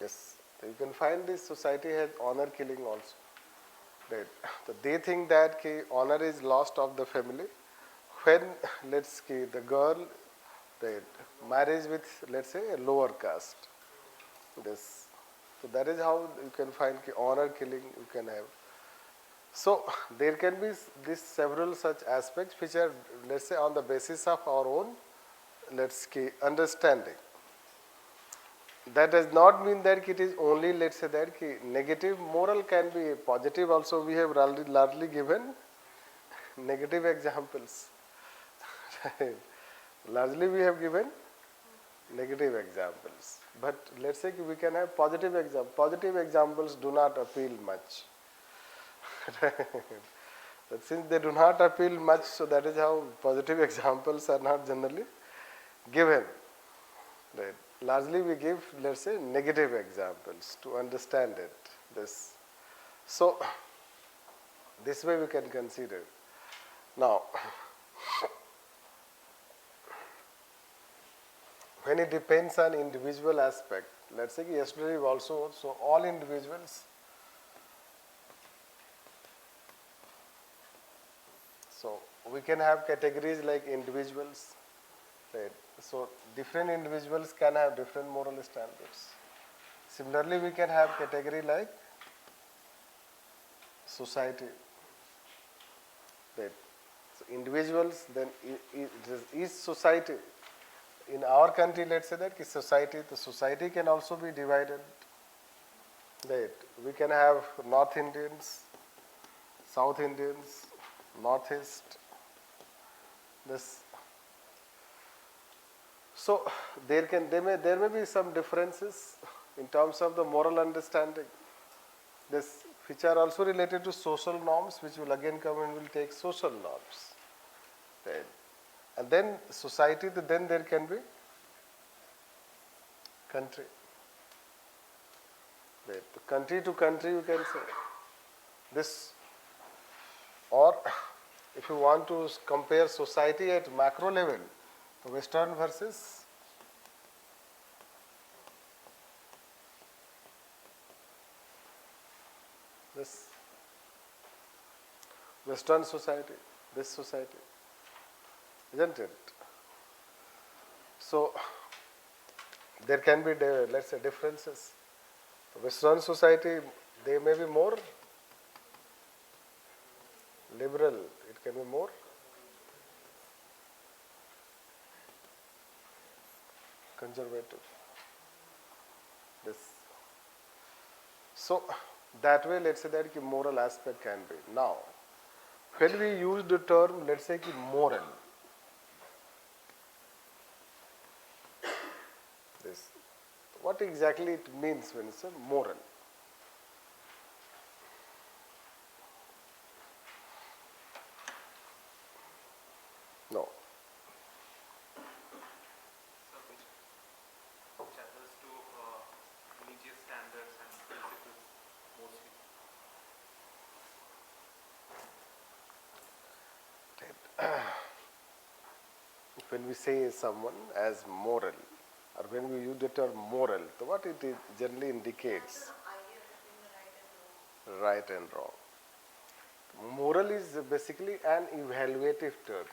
A: Yes. So you can find this society has honor killing also. Right. So they think that honor is lost of the family when let's say the girl, right, marries with, let's say, a lower caste. This. So that is how you can find honor killing you can have. So there can be these several such aspects which are, let's say, on the basis of our own, let's say, understanding. That does not mean that it is only, let's say, that negative. Moral can be positive also. We have largely given negative examples. Largely we have given negative examples. But let's say we can have positive examples. Positive examples do not appeal much. But since they do not appeal much, so that is how positive examples are not generally given. Right. Largely we give, let's say, negative examples to understand it. This. So, this way we can consider. Now, when it depends on individual aspect, let's say yesterday also, so all individuals, so we can have categories like individuals, right? So different individuals can have different moral standards. Similarly, we can have category like society, right? So individuals, then is society. In our country, let's say that society, the society can also be divided. Right? We can have North Indians, South Indians, Northeast. This. So there may be some differences in terms of the moral understanding. This, which are also related to social norms, which will again come and will take social norms. Right? And then society, then there can be country. Right. Country to country you can say. This, or if you want to compare society at macro level, Western versus Western society, this society, isn't it? So there can be, let's say, differences. Western society, they may be more liberal, it can be more conservative. This. So that way, let's say that ki moral aspect can be. Now, when we use the term, let's say ki moral, this, what exactly it means when it's a moral? No.
D: So which others to religious standards and principles mostly.
A: When we say someone as moral, or when we use the term moral, so what it generally indicates? Right and wrong. Moral is basically an evaluative term.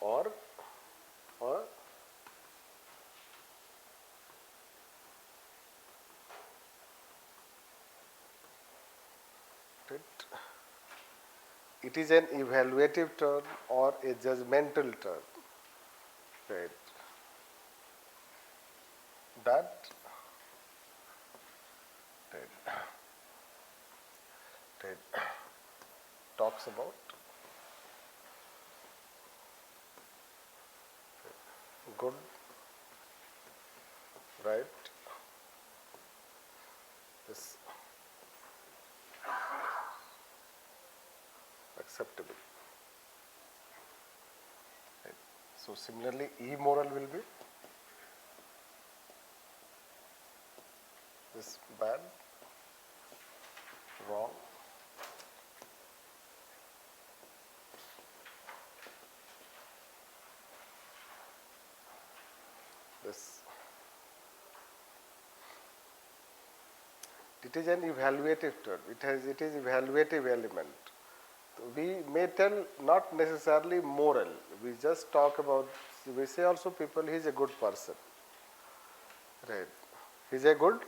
A: Or it is an evaluative term or a judgmental term. Right. That talks about good, right, this acceptable. Right. So similarly, immoral will be this bad, wrong, this. It is an evaluative term. It is evaluative element. We may tell not necessarily moral. We just talk about. We say also people. He is a good person. Right. He is a good.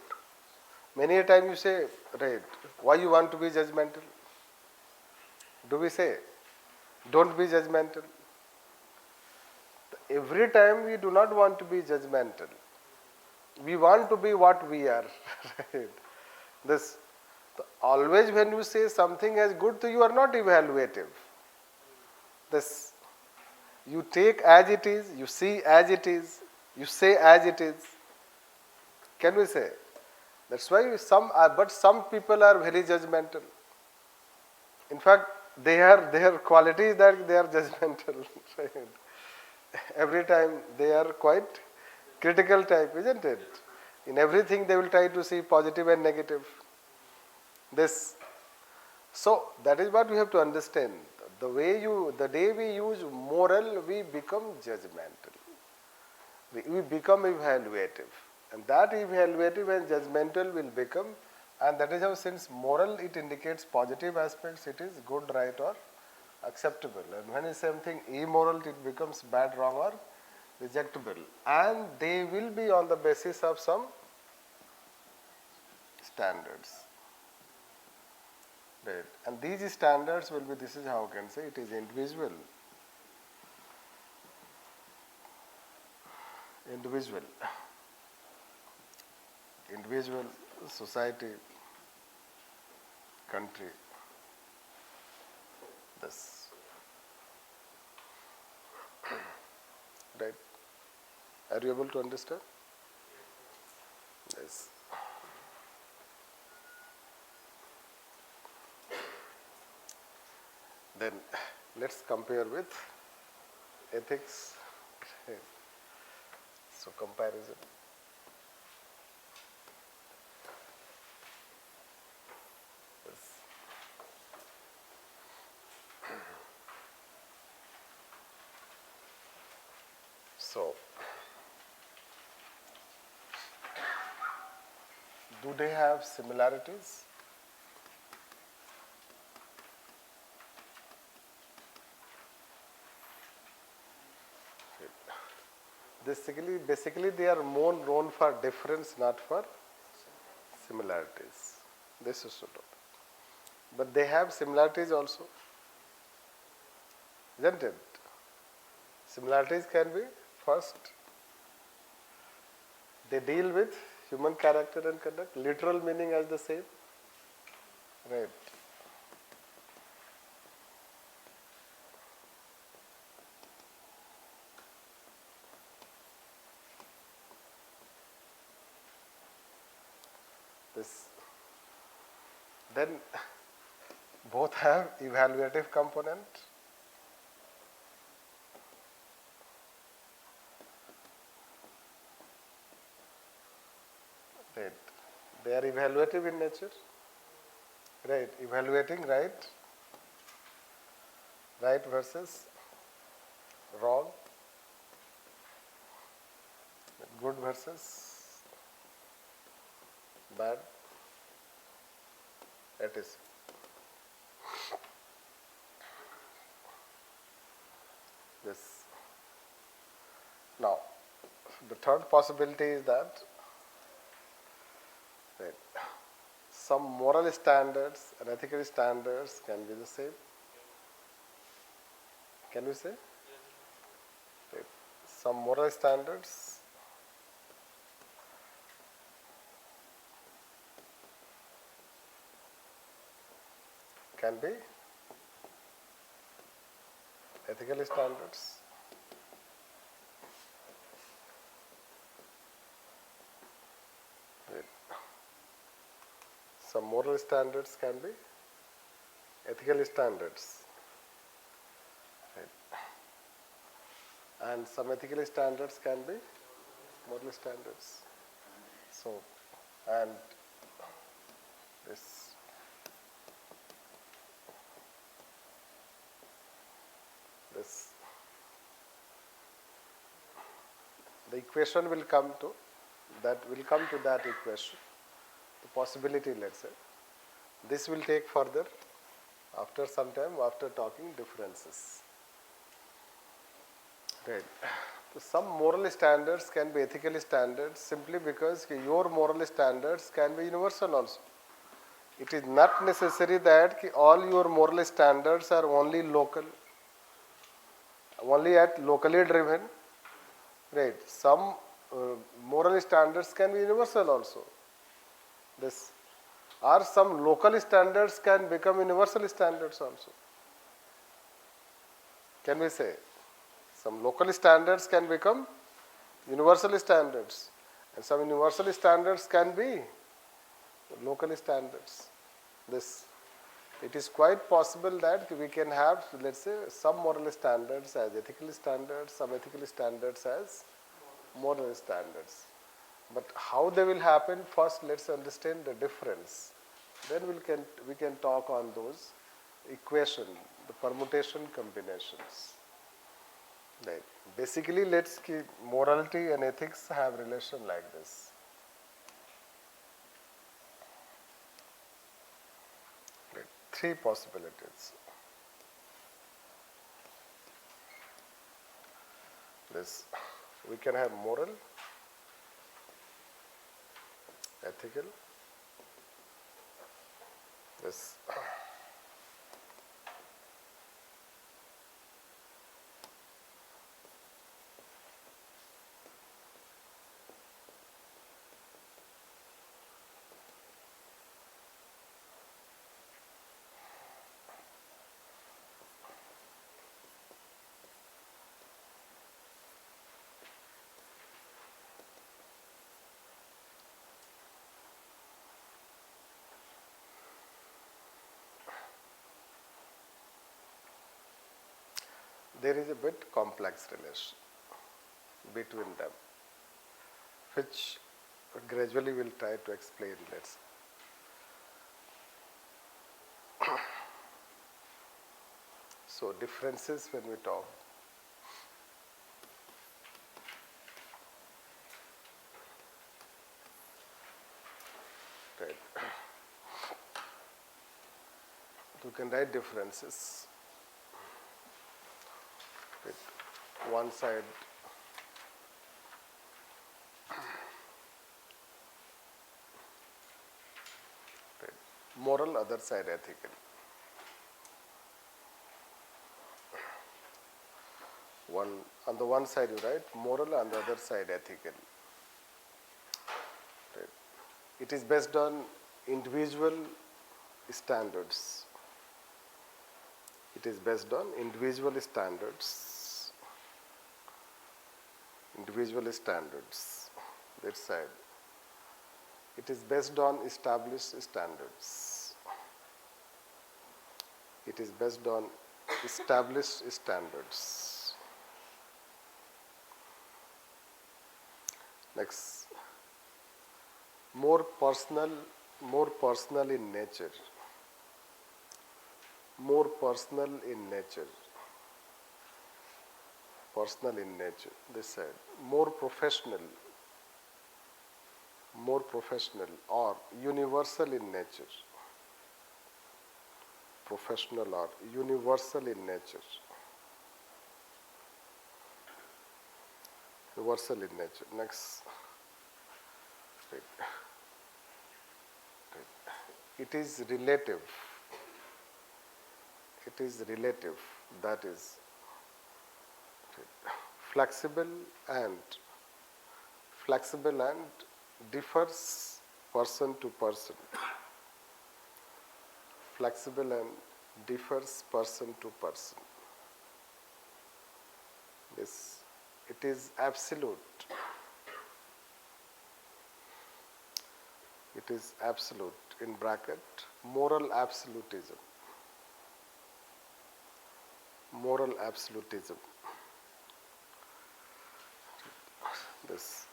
A: Many a time you say, right. Why you want to be judgmental? Do we say, don't be judgmental? Every time we do not want to be judgmental. We want to be what we are. Right. This, always when you say something as good, you are not evaluative. This, you take as it is, you see as it is, you say as it is. Can we say? That's why but some people are very judgmental. In fact, their quality is that they are judgmental. Right? Every time they are quite critical type, isn't it? In everything they will try to see positive and negative. This. So that is what we have to understand. The day we use moral, we become judgmental. We become evaluative. And that evaluative and judgmental will become, and that is how, since moral, it indicates positive aspects, it is good, right, or acceptable. And when is something immoral, it becomes bad, wrong, or rejectable. And they will be on the basis of some standards. Right. And these standards will be, this is how I can say, it is individual. Individual, society, country. This. Right. Are you able to understand? Yes. Then let's compare with ethics. So comparison. Yes. So do they have similarities? Basically they are more known for difference, not for similarities. This is true. But they have similarities also, isn't it? Similarities can be, first, they deal with human character and conduct, literal meaning as the same, right? This, then both have evaluative component. Right. They are evaluative in nature. Right. Evaluating right. Right versus wrong. Good versus bad. That is. This. Now, the third possibility is that some moral standards and ethical standards can be the same. Can we say? Right. Some moral standards can be ethical standards. Right. Some moral standards can be ethical standards. Right. And some ethical standards can be moral standards. So, and this the equation will come to that equation, the possibility, let's say. This will take further after some time, after talking differences. Right. So some moral standards can be ethical standards simply because your moral standards can be universal also. It is not necessary that all your moral standards are only local, only at locally driven. Right. Some moral standards can be universal also. This, or some local standards can become universal standards also. Can we say? Some local standards can become universal standards, and some universal standards can be local standards. This, it is quite possible that we can have, let's say, some moral standards as ethical standards, some ethical standards as moral standards. But how they will happen, first let's understand the difference. Then we can talk on those equation, the permutation combinations. Right. Basically, let's keep morality and ethics have relation like this. Right. Three possibilities. This, we can have moral, ethical, this. There is a bit complex relation between them, which gradually we'll try to explain. Let's. So differences when we talk. Right. You can write differences. Right. One side moral, other side ethical. One on the one side you write moral, on the other side ethical. Right. It is based on individual standards. It is based on individual standards. Individual standards. That side. It is based on established standards. It is based on established standards. Next, more personal in nature. More personal in nature. Personal in nature, this side. More professional or universal in nature. Professional or universal in nature. Universal in nature. Next. Right. It is relative. It is relative. That is flexible and differs person to person. Flexible and differs person to person. This, it is absolute. It is absolute, in bracket, moral absolutism. Moral absolutism. This.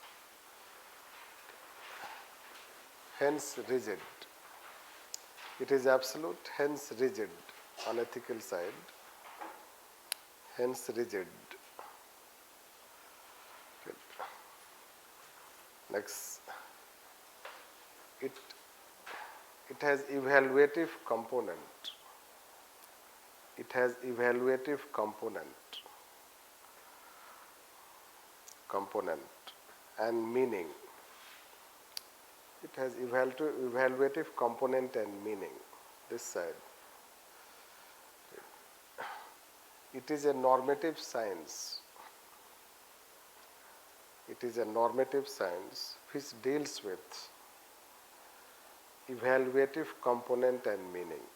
A: Hence rigid. It is absolute, hence rigid. Unethical side. Hence rigid. Good. Next. It has evaluative component. It has evaluative component and meaning. It has evaluative component and meaning. This side. It is a normative science. It is a normative science which deals with evaluative component and meaning.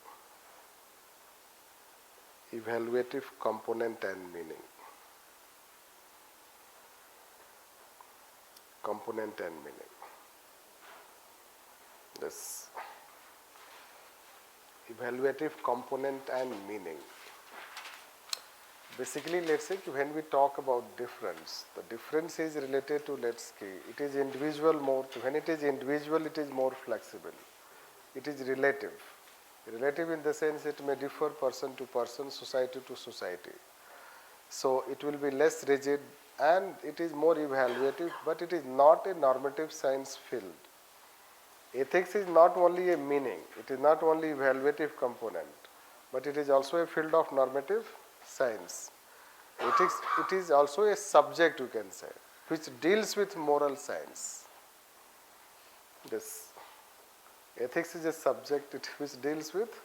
A: Evaluative component and meaning. Component and meaning. This. Evaluative component and meaning. Basically, let's say when we talk about difference, the difference is related to, let's say, it is individual more, when it is individual, it is more flexible. It is relative. Relative in the sense it may differ person to person, society to society. So it will be less rigid and it is more evaluative, but it is not a normative science field. Ethics is not only a meaning, it is not only evaluative component, but it is also a field of normative science. Ethics, it is also a subject, you can say, which deals with moral science. This ethics is a subject which deals with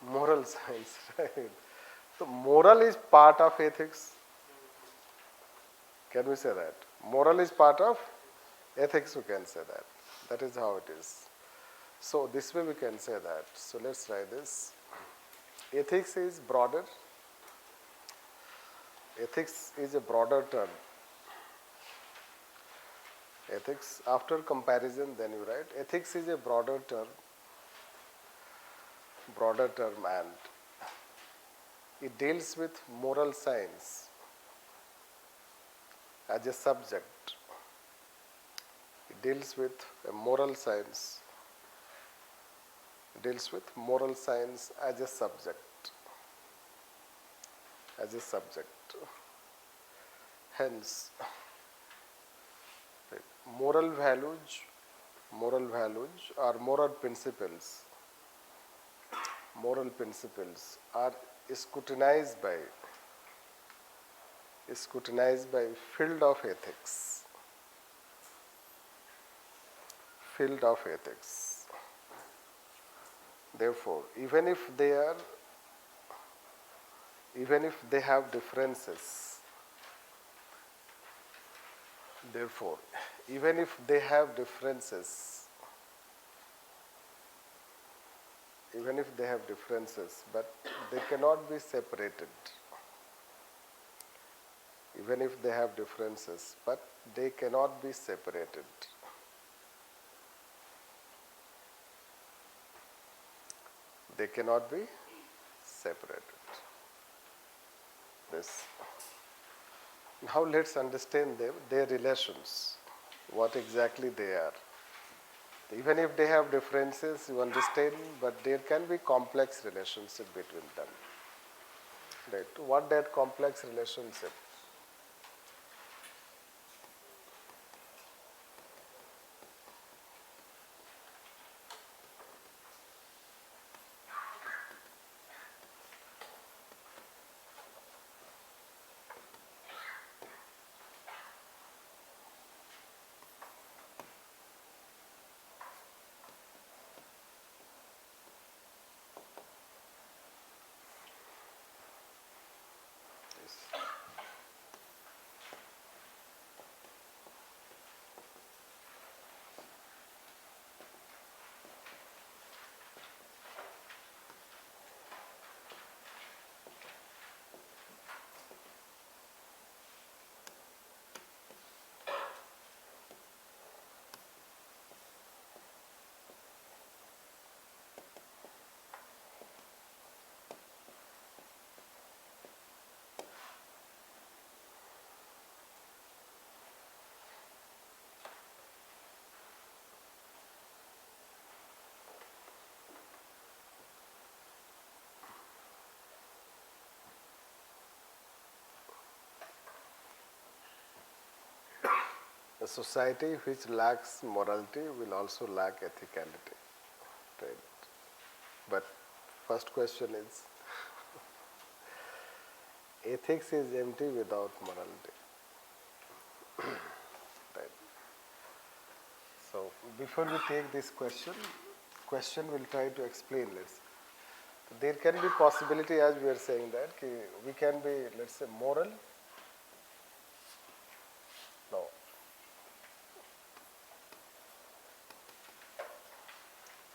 A: moral science, right? So moral is part of ethics. Can we say that? Moral is part of ethics, we can say that. That is how it is. So this way we can say that. So let's try this. Ethics is broader. Ethics is a broader term. Ethics, after comparison, then you write, ethics is a broader term, and it deals with moral science as a subject. It deals with a moral science. It deals with moral science as a subject. As a subject. Hence, moral values moral values or moral principles are scrutinized by field of ethics. Field of ethics. Therefore, even if they have differences, therefore, even if they have differences, but they cannot be separated. Even if they have differences, but they cannot be separated. They cannot be separated. This. Now let's understand their relations, what exactly they are. Even if they have differences, you understand, but there can be complex relationship between them. Right? What that complex relationship? Yes. A society which lacks morality will also lack ethicality. Right? But first question is, ethics is empty without morality. Right? So before we take this question will try to explain. There can be possibility, as we are saying, that we can be, let's say, moral. No.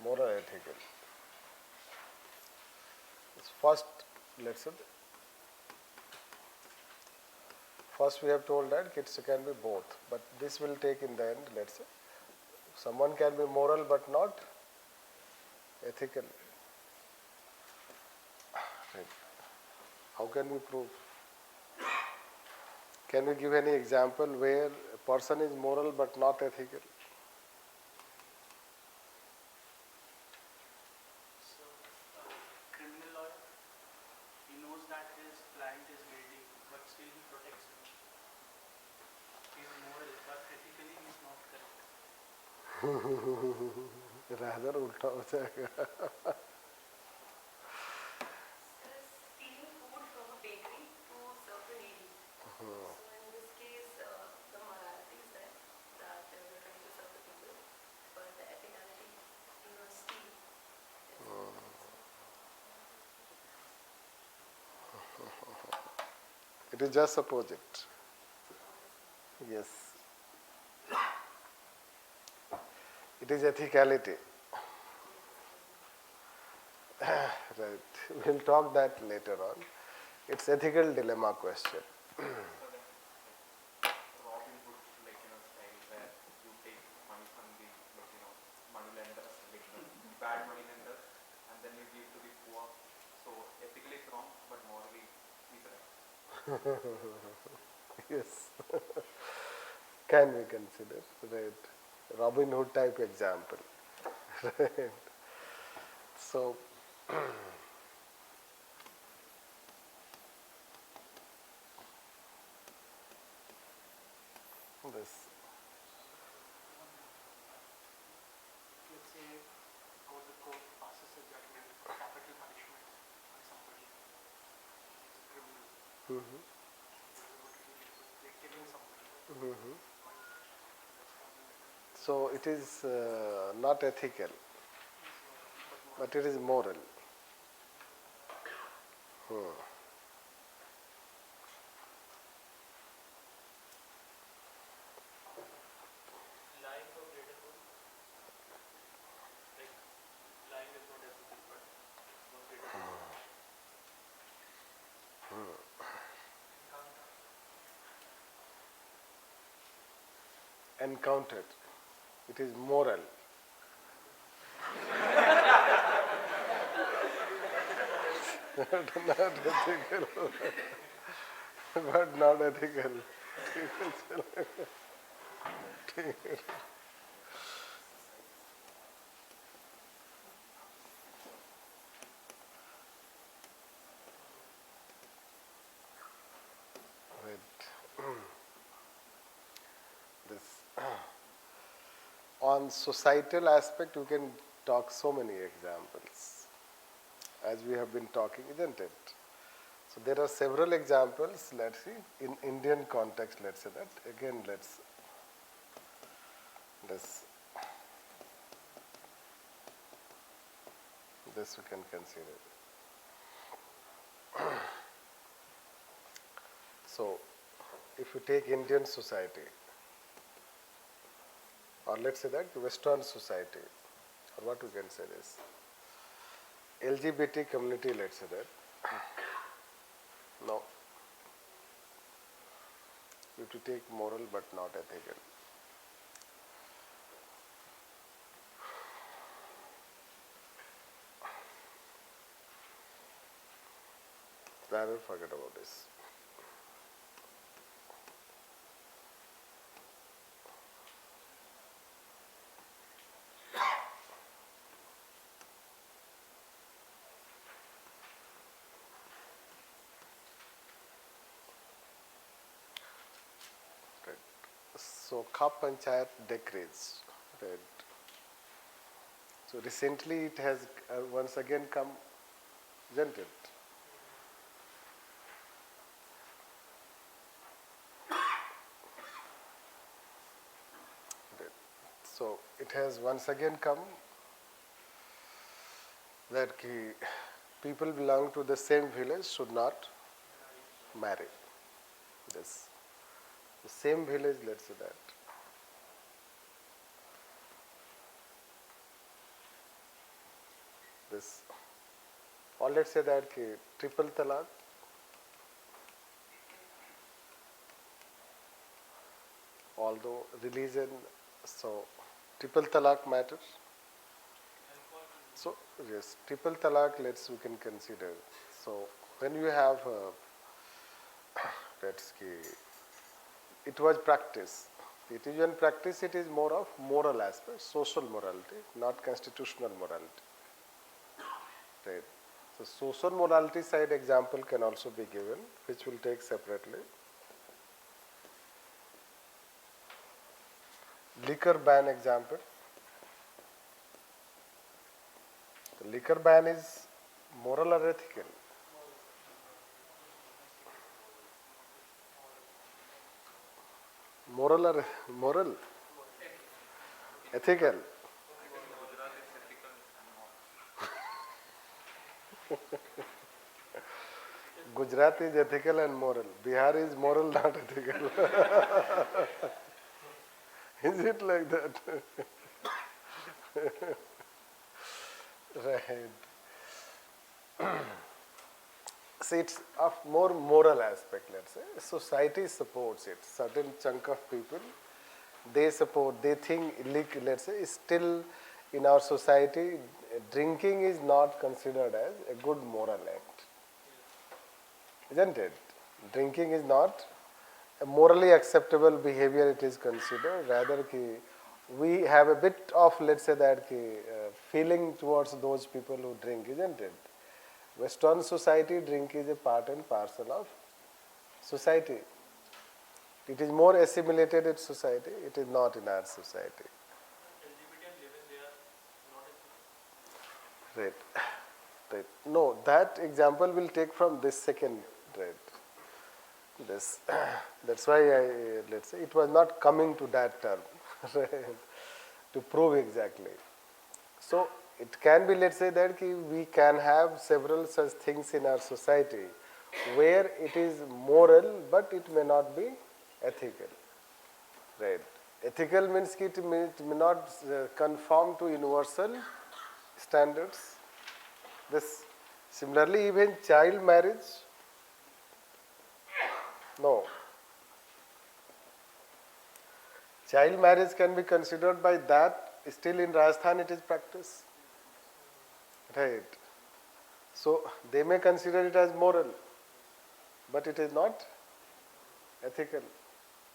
A: Moral ethical. First, let's say, first we have told that it can be both, but this will take in the end, let's say, someone can be moral but not ethical. Right. How can we prove? Can we give any example where a person is moral but not ethical?
B: So, criminal lawyer, he knows that his client is guilty, but still he protects him. He is moral, but ethically he is not correct.
A: Rather ulta ho jayega.
C: Stealing food from a bakery to serve the needy. So in this case, the morality is there that we're trying to serve the people, but the ethicality do not steal.
A: It is just opposite. Yes. It is ethicality. Right. We'll talk that later on. It's ethical dilemma question.
D: So then, Robin Hood, style where you take money from the, money lenders, the bad money lenders, and then you give to the poor. So ethically it's wrong, but morally it's right.
A: Yes. Can we consider? Right. Robin Hood type example. Right. So, this.
B: like killing somebody.
A: So it is not ethical, but it is moral.
B: Lying for greater good, like lying is not ethical, but for greater good.
A: Encountered. It is moral. Not ethical, but not ethical. Right. This on societal aspect, you can talk so many examples, as we have been talking, isn't it? So there are several examples. Let's see in Indian context. Let's say that again. This we can consider. So, if you take Indian society, or let's say that Western society, or what we can say is LGBT community, let's say that. No. You have to take moral but not ethical. I will forget about this. Right. So, Khap Panchayat decrees. Right. So, recently it has once again come, isn't it? Right. So, it has once again come that people belong to the same village should not marry. This. The same village, let's say that. This. Or let's say that triple talaq. Although religion, so triple talaq matters. So yes, triple talaq, we can consider. So when you have it was practice. It is in practice. It is more of moral aspect, social morality, not constitutional morality. Right. So social morality side example can also be given, which we'll take separately. Liquor ban example. The liquor ban is moral or ethical? Moral? Ethical?
D: Gujarat is ethical and moral.
A: Gujarat is ethical and moral. Bihar is moral, not ethical. Is it like that? Right. See, it's of more moral aspect, let's say. Society supports it. Certain chunk of people, they support, they think, let's say, still in our society, drinking is not considered as a good moral act. Isn't it? Drinking is not a morally acceptable behavior, it is considered. Rather, we have a bit of, let's say that, feeling towards those people who drink, isn't it? Western society, drink is a part and parcel of society. It is more assimilated in society, it is not in our society.
B: LGBT and live-in, they are not ethical.
A: Right. Right. No, that example will take from this second, right. This, that's why let's say it was not coming to that term to prove exactly. So it can be, let's say that we can have several such things in our society where it is moral but it may not be ethical. Right. Ethical means it may not conform to universal standards. This similarly even child marriage. No. Child marriage can be considered by that, still in Rajasthan it is practiced. Right. So they may consider it as moral, but it is not ethical.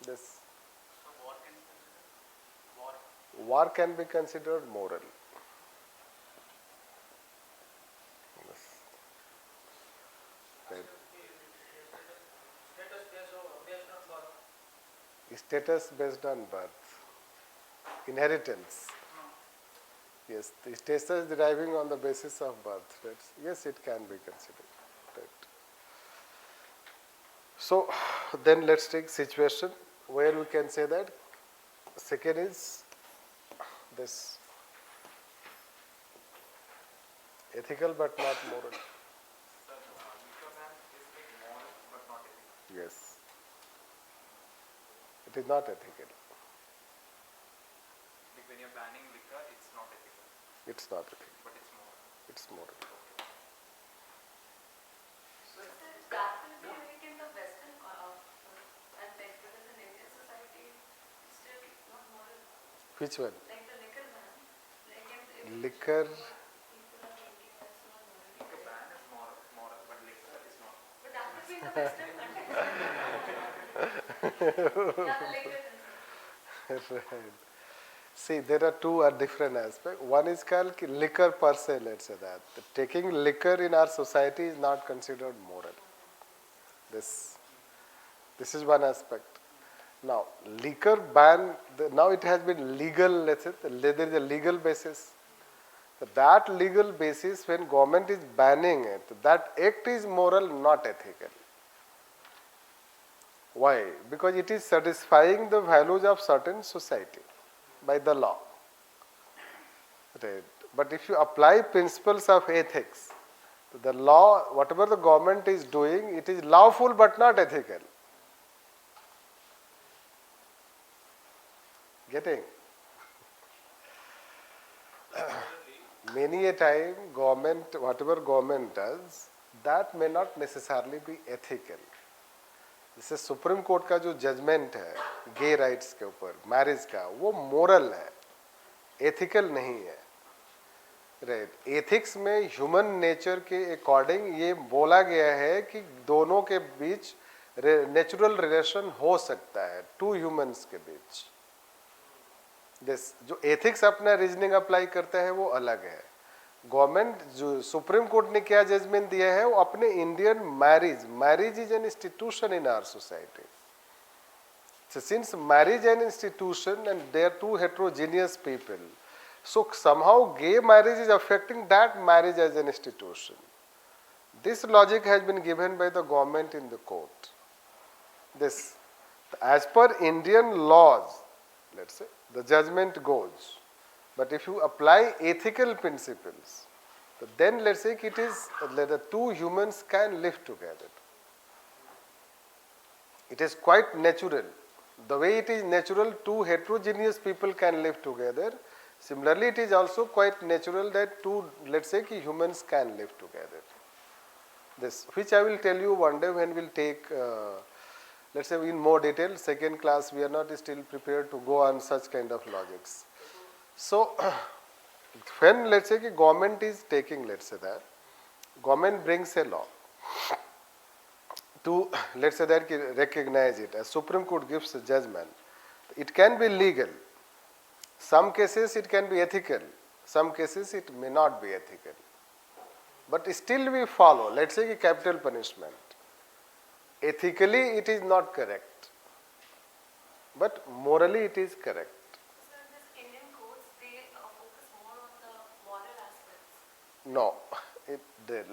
A: This
B: So war can be considered?
A: war can be considered moral. Yes. Right. Status based on birth, inheritance. Yes, the status deriving on the basis of birth. Right? Yes, it can be considered. Right. So then let's take situation where we can say that second is this ethical but not moral.
D: Sir, liquor ban is like moral but not ethical.
A: Yes. It is not ethical.
D: Like when you're banning liquor, it's not ethical,
A: It's not ethical.
D: but it's moral.
A: It's moral.
C: So that will be like in the Western context, but in the Indian society, it's still not moral.
A: Which one?
C: Like the liquor ban, like in
A: Liquor.
C: people are drinking, that's not morally
D: Liquor
C: correct.
D: ban is moral, but liquor is not.
C: But that will be in the Western context. That's the liquor concern.
A: Right. See, there are two different aspects. One is called liquor per se, let's say that. Taking liquor in our society is not considered moral. This is one aspect. Now, liquor ban, now it has been legal, let's say, there is a legal basis. That legal basis, when government is banning it, that act is moral, not ethical. Why? Because it is satisfying the values of certain society by the law. Right. But if you apply principles of ethics, the law, whatever the government is doing, it is lawful but not ethical. Getting? Many a time government, whatever government does, that may not necessarily be ethical. जैसे supreme court का जो judgement है गे rights के ऊपर marriage का, वो moral है, ethical नहीं है. राइट. एथिक्स में ह्यूमन नेचर के अकॉर्डिंग ये बोला गया है कि दोनों के बीच नेचुरल रिलेशन हो सकता है, टू ह्यूमंस के बीच. दिस जो एथिक्स अपना रीजनिंग अप्लाई करता है वो अलग है. गवर्नमेंट जो सुप्रीम कोर्ट ने क्या जजमेंट दिया है वो अपने Indian marriage is an institution in our society. So since marriage an institution and they are two heterogeneous people, so somehow gay marriage is affecting that marriage as an institution. This logic has been given by the government in the court. This, as per Indian laws, let's say, the judgment goes. But if you apply ethical principles, then let's say it is the two humans can live together. It is quite natural. The way it is natural, two heterogeneous people can live together. Similarly, it is also quite natural that two, let's say, humans can live together. This, which I will tell you one day when we'll take, let's say, in more detail. Second class, we are not still prepared to go on such kind of logics. So, when let's say government is taking, let's say that, government brings a law to, let's say that, recognize it, as Supreme Court gives a judgment, it can be legal. Some cases it can be ethical, some cases it may not be ethical. But still we follow, let's say capital punishment. Ethically it is not correct, but morally it is correct.
C: So in this Indian courts, they focus more on the moral aspects.
A: No,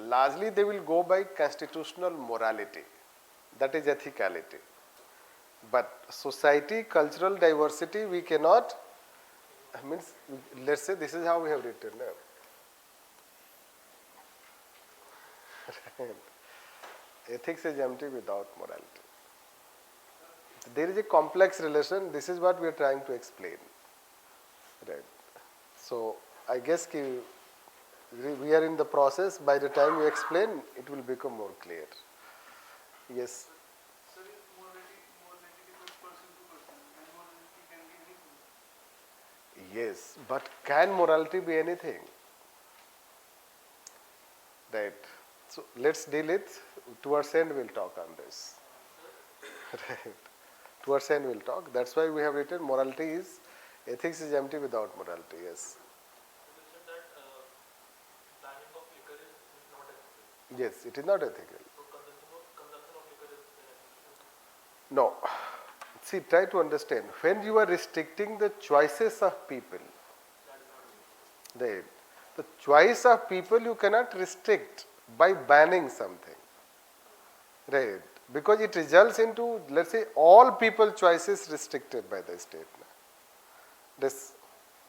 A: largely they will go by constitutional morality. That is ethicality. But society, cultural diversity, we cannot, means, let's say this is how we have written. Ethics is empty without morality. There is a complex relation. This is what we are trying to explain. Right. So I guess we are in the process. By the time we explain, it will become more clear. Yes.
B: Sir, if morality depends person to person, and morality can be anything.
A: Yes, but can morality be anything? Right. So let's deal it. Towards end we'll talk on this. Right. Towards end we'll talk. That's why we have written morality is, ethics is empty without morality. Yes.
F: You said that banning of liquor is not ethical.
A: Yes, it is not ethical.
F: So consumption of liquor is unethical.
A: No. See, try to understand. When you are restricting the choices of people, right, the choice of people you cannot restrict by banning something. Right. Because it results into, let's say, all people choices restricted by the state. This.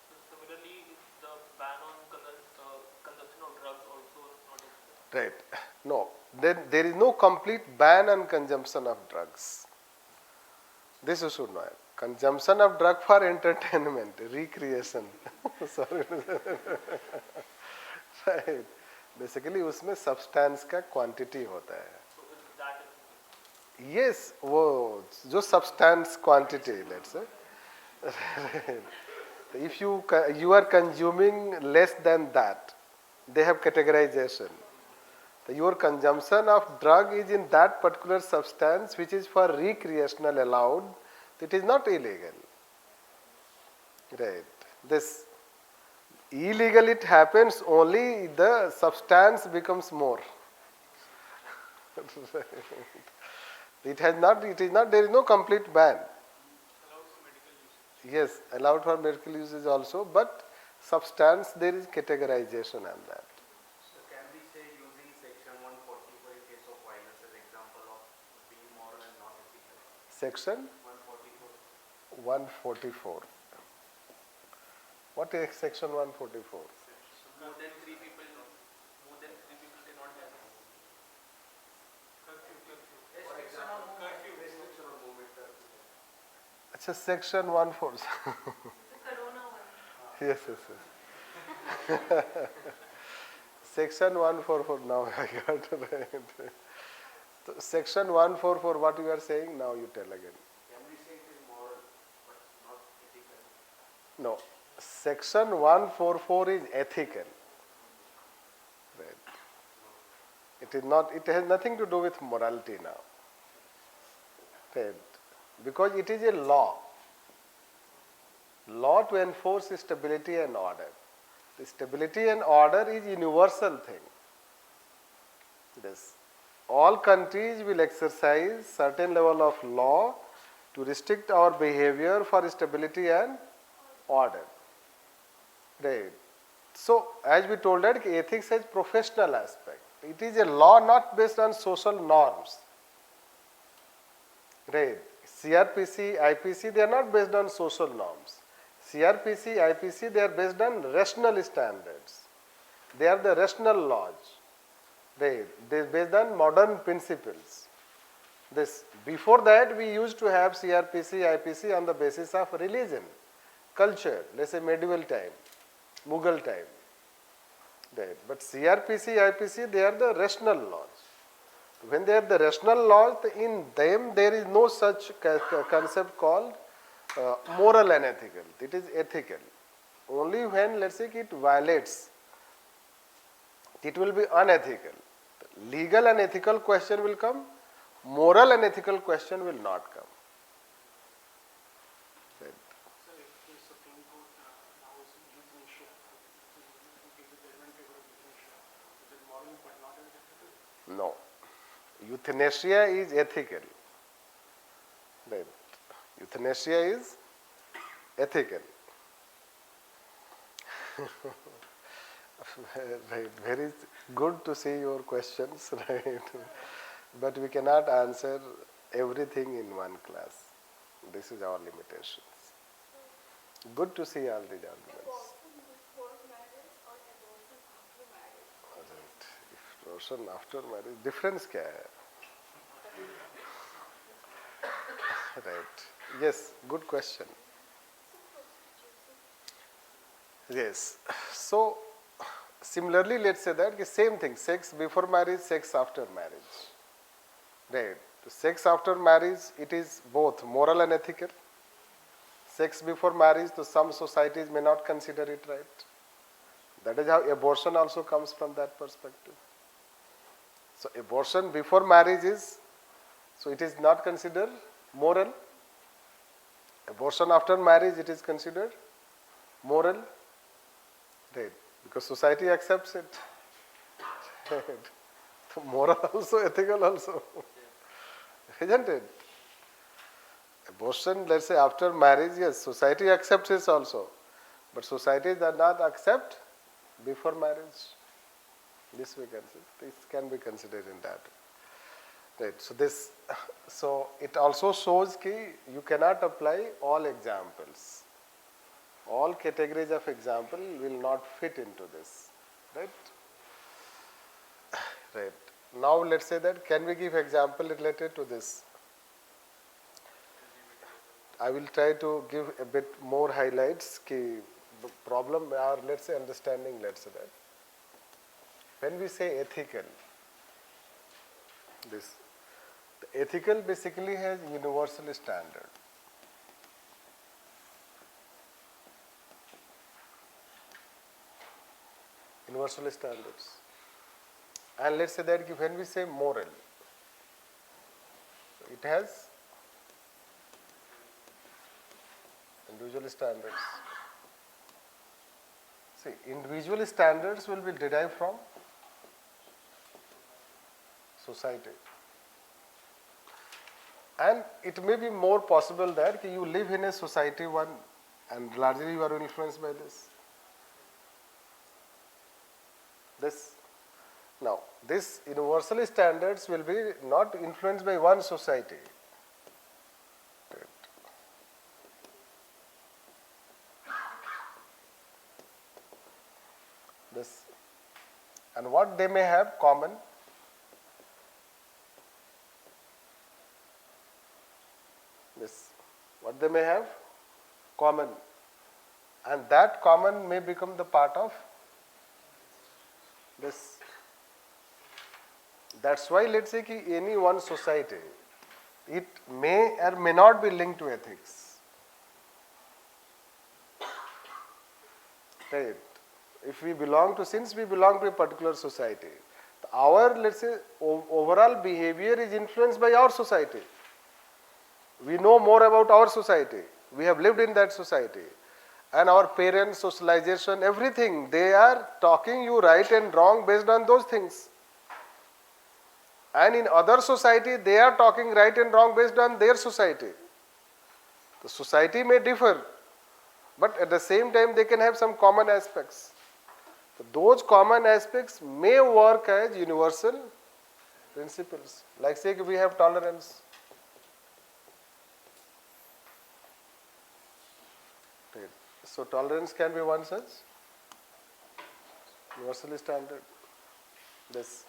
F: So similarly, the ban on consumption of drugs also not ethical.
A: Right. No. Then there is no complete ban on consumption of drugs. This you should know. Consumption of drug for entertainment, recreation. Sorry. Right. Basically उसमें substance का quantity होता है.
F: So is that ethical?
A: Yes, वो जो substance quantity, let's say. If you are consuming less than that, they have categorization. Your consumption of drug is in that particular substance which is for recreational allowed. It is not illegal. Right. This illegal it happens only the substance becomes more. It is not, there is no complete ban.
F: Allowed for medical use.
A: Yes, allowed for medical uses also, but substance there is categorization on that.
G: So can we say using section 140 for a case of violence as example of being moral and not ethical?
A: Section
G: 144.
A: 144. What is section 144?
F: More than three people cannot gather.
G: Restriction of movement.
A: Achha, section 144.
C: The corona one.
A: Yes. Section 144, now I got it right. So section 144, what you are saying, now you tell again.
G: Can we say it is moral but not ethical?
A: No, section 144 is ethical. Right. It is not, it has nothing to do with morality now. Right. Because it is a law. Law to enforce stability and order. The stability and order is universal thing. Yes. All countries will exercise certain level of law to restrict our behavior for stability and order. Right. So, as we told that ethics has professional aspect. It is a law not based on social norms. Right. CRPC, IPC, they are not based on social norms. CRPC, IPC, they are based on rational standards. They are the rational laws. They are based on modern principles. Before that, we used to have CRPC, IPC on the basis of religion, culture, let's say medieval time, Mughal time. Right. But CRPC, IPC, they are the rational laws. When they are the rational laws, in them there is no such concept called moral and ethical. It is ethical. Only when, let's say, it violates, it will be unethical. Legal and ethical question will come, moral and ethical question will not come. Right.
B: Sir, if the Supreme Court now is euthanasia, gives a judgment favor of euthanasia, is it moral but not ethical?
A: No. Euthanasia is ethical. Right. Euthanasia is ethical. Right. Very good to see your questions. Right. but we cannot answer everything in one class. This is our limitations. Good to see all these arguments.
C: Before marriage or abortion after marriage?
A: Right. If abortion after marriage, difference क्या है? Right. Yes, good question. Yes. So, similarly, let's say that same thing, sex before marriage, sex after marriage. Right. Sex after marriage, it is both moral and ethical. Sex before marriage, so some societies may not consider it right. That is how abortion also comes from that perspective. So abortion before marriage is, so it is not considered moral. Abortion after marriage, it is considered moral. Right. Because society accepts it. Right. So moral also, ethical also. Isn't it? Abortion, let's say after marriage, yes, society accepts it also. But society does not accept before marriage. This we can see. This can be considered in that. Right. So it also shows that you cannot apply all examples. All categories of example will not fit into this. Right? Right. Now let's say that, can we give example related to this? I will try to give a bit more highlights. The problem or let's say understanding, let's say that. When we say ethical, the ethical basically has universal standard. Universal standards. And let's say that when we say moral, it has individual standards. See, individual standards will be derived from society. And it may be more possible that you live in a society one and largely you are influenced by this. Now, this universal standards will be not influenced by one society. This, and what they may have common. This, what they may have common, and that common may become the part of this. That's why let's say कि any one society, it may or may not be linked to ethics. Right. If we belong to, since we belong to a particular society, our, let's say, overall behavior is influenced by our society. We know more about our society. We have lived in that society. And our parents, socialization, everything, they are talking you right and wrong based on those things. And in other society, they are talking right and wrong based on their society. The society may differ, but at the same time, they can have some common aspects. Those common aspects may work as universal principles. Like say we have tolerance. Right. So tolerance can be one such universal standard. This.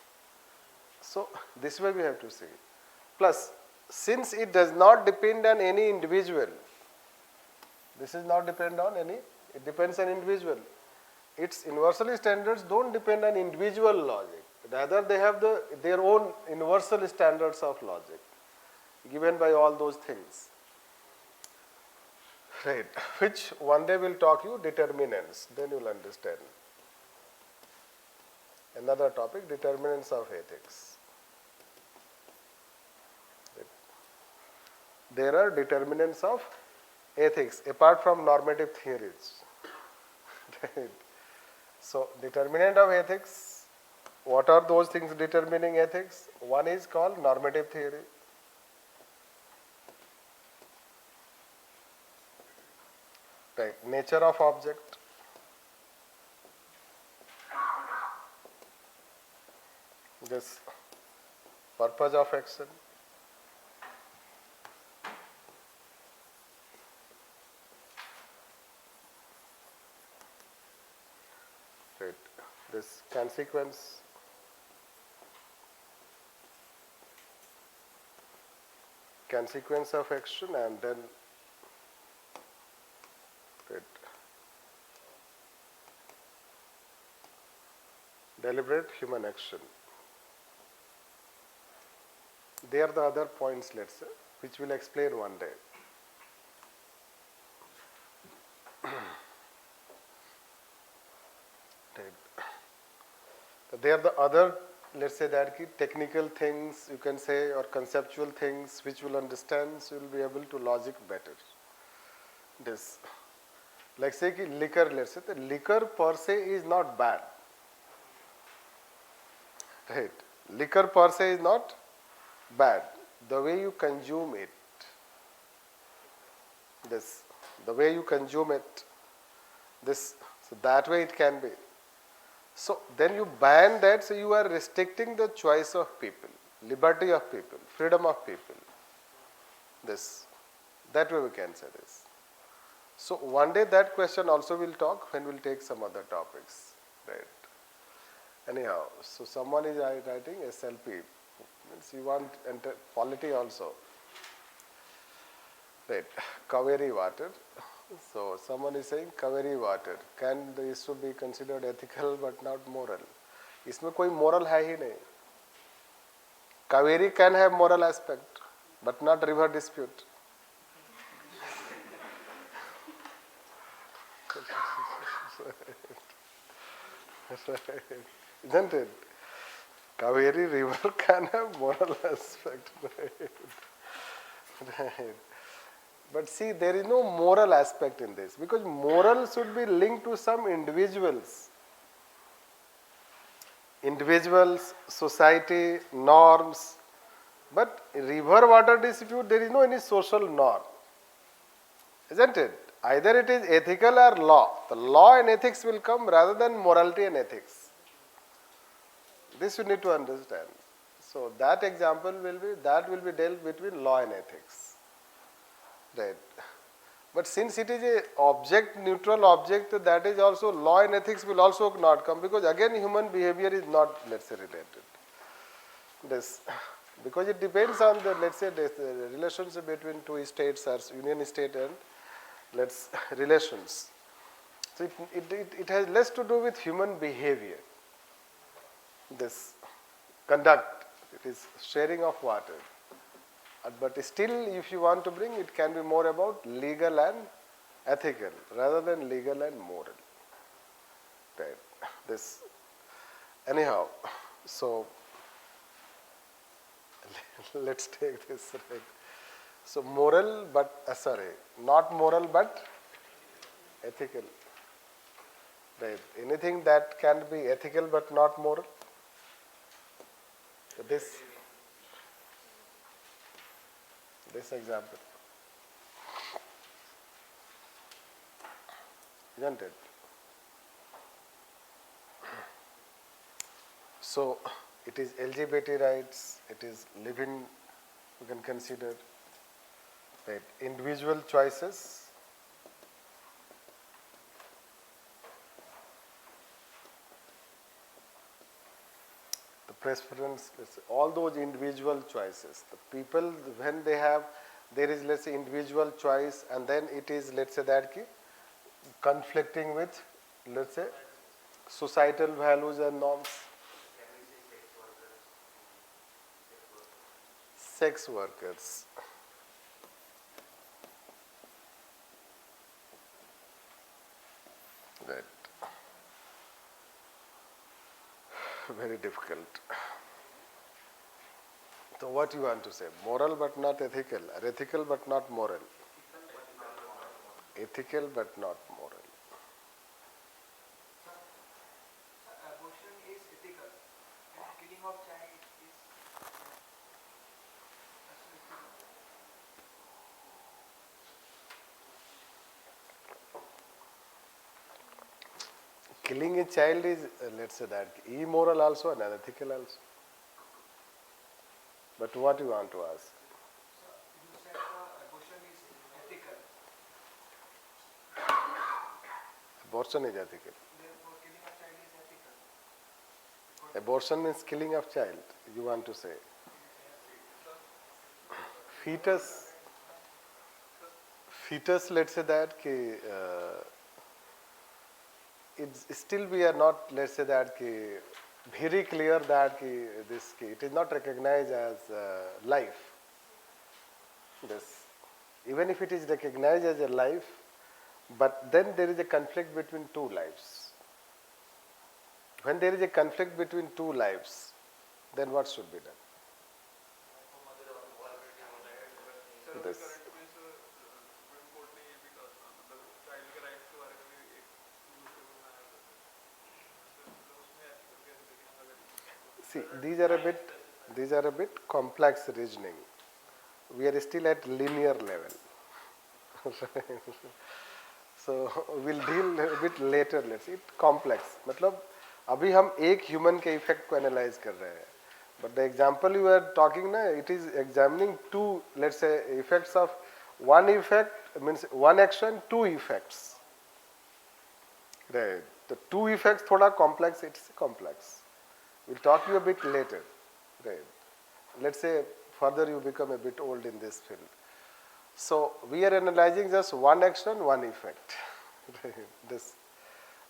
A: So this way we have to see. Plus, since it does not depend on any individual, this is not depend on any, it depends on individual. Its universal standards don't depend on individual logic. Rather, they have their own universal standards of logic given by all those things. Right. Which one day will talk you determinants. Then you will understand. Another topic, determinants of ethics. Right. There are determinants of ethics apart from normative theories. Right. So, determinant of ethics, what are those things determining ethics? One is called normative theory. Right. Nature of object. This Purpose of action. Right. This consequence. Consequence of action, and then right, deliberate human action. They are the other points, let's say, which we'll explain one day. Right. They are the other, let's say, that technical things you can say, or conceptual things which will understand, so you will be able to logic better. This, like say liquor, let's say, the liquor per se is not bad. Right. Liquor per se is not bad. The way you consume it, this, the way you consume it, this, so that way it can be. So then you ban that, so you are restricting the choice of people, liberty of people, freedom of people. This, that way we can say this. So one day that question also we'll talk when we'll take some other topics, right? Anyhow, so someone is writing SLP, means you want enter polity also, right? Kaveri water. So someone is saying Kaveri water, can this should be considered ethical but not moral? इसमें कोई moral है ही नहीं. Kaveri can have moral aspect, but not river dispute. Isn't it? Kaveri river can have moral aspect, right? Right. But see, there is no moral aspect in this, because moral should be linked to some individuals. Individuals, society, norms. But river water dispute, there is no any social norm. Isn't it? Either it is ethical or law. The law and ethics will come rather than morality and ethics. This you need to understand. So that example will be dealt between law and ethics. Right. But since it is a object, neutral object, that is also law and ethics will also not come, because again human behavior is not, let's say, related. This, because it depends on the, let's say, the relationship between two states or union state and relations. So it has less to do with human behavior. This conduct, it is sharing of water. But still, if you want to bring, it can be more about legal and ethical rather than legal and moral. Right. This, anyhow, so let's take this, right. So moral but, not moral but ethical. Right. Anything that can be ethical but not moral. So this example, isn't it? So it is LGBT rights, it is living, you can consider, right, individual choices, the preference, all those individual choices. The people, when they have, there is, let's say, individual choice, and then it is, let's say, that conflicting with, let's say, societal values and norms. Sex workers. Right. Very difficult. So what you want to say? Moral but not ethical, or ethical but not moral? Ethical but not moral.
H: Abortion is ethical, and killing of child is
A: Killing a child is, let's say, that immoral also and unethical also. But what you want to ask?
H: So you said abortion is ethical.
A: Abortion is ethical.
H: Therefore, killing of child is ethical.
A: Abortion means killing of child, you want to say. Fetus, let's say that, it's still we are not, let's say that, very clear that it is not recognized as life. This, even if it is recognized as a life, but then there is a conflict between two lives. When there is a conflict between two lives, then what should be done? This. See, these are a bit complex reasoning. We are still at linear level. So we'll deal a bit later. Let's see, complex. मतलब अभी हम एक human के effect को analyse कर रहे हैं. But the example you are talking na, it is examining two, let's say, effects of one effect means one action, two effects. Right. The two effects thoda complex. It's complex. We'll talk to you a bit later. Right. Let's say further you become a bit old in this field. So we are analyzing just one action, one effect. This.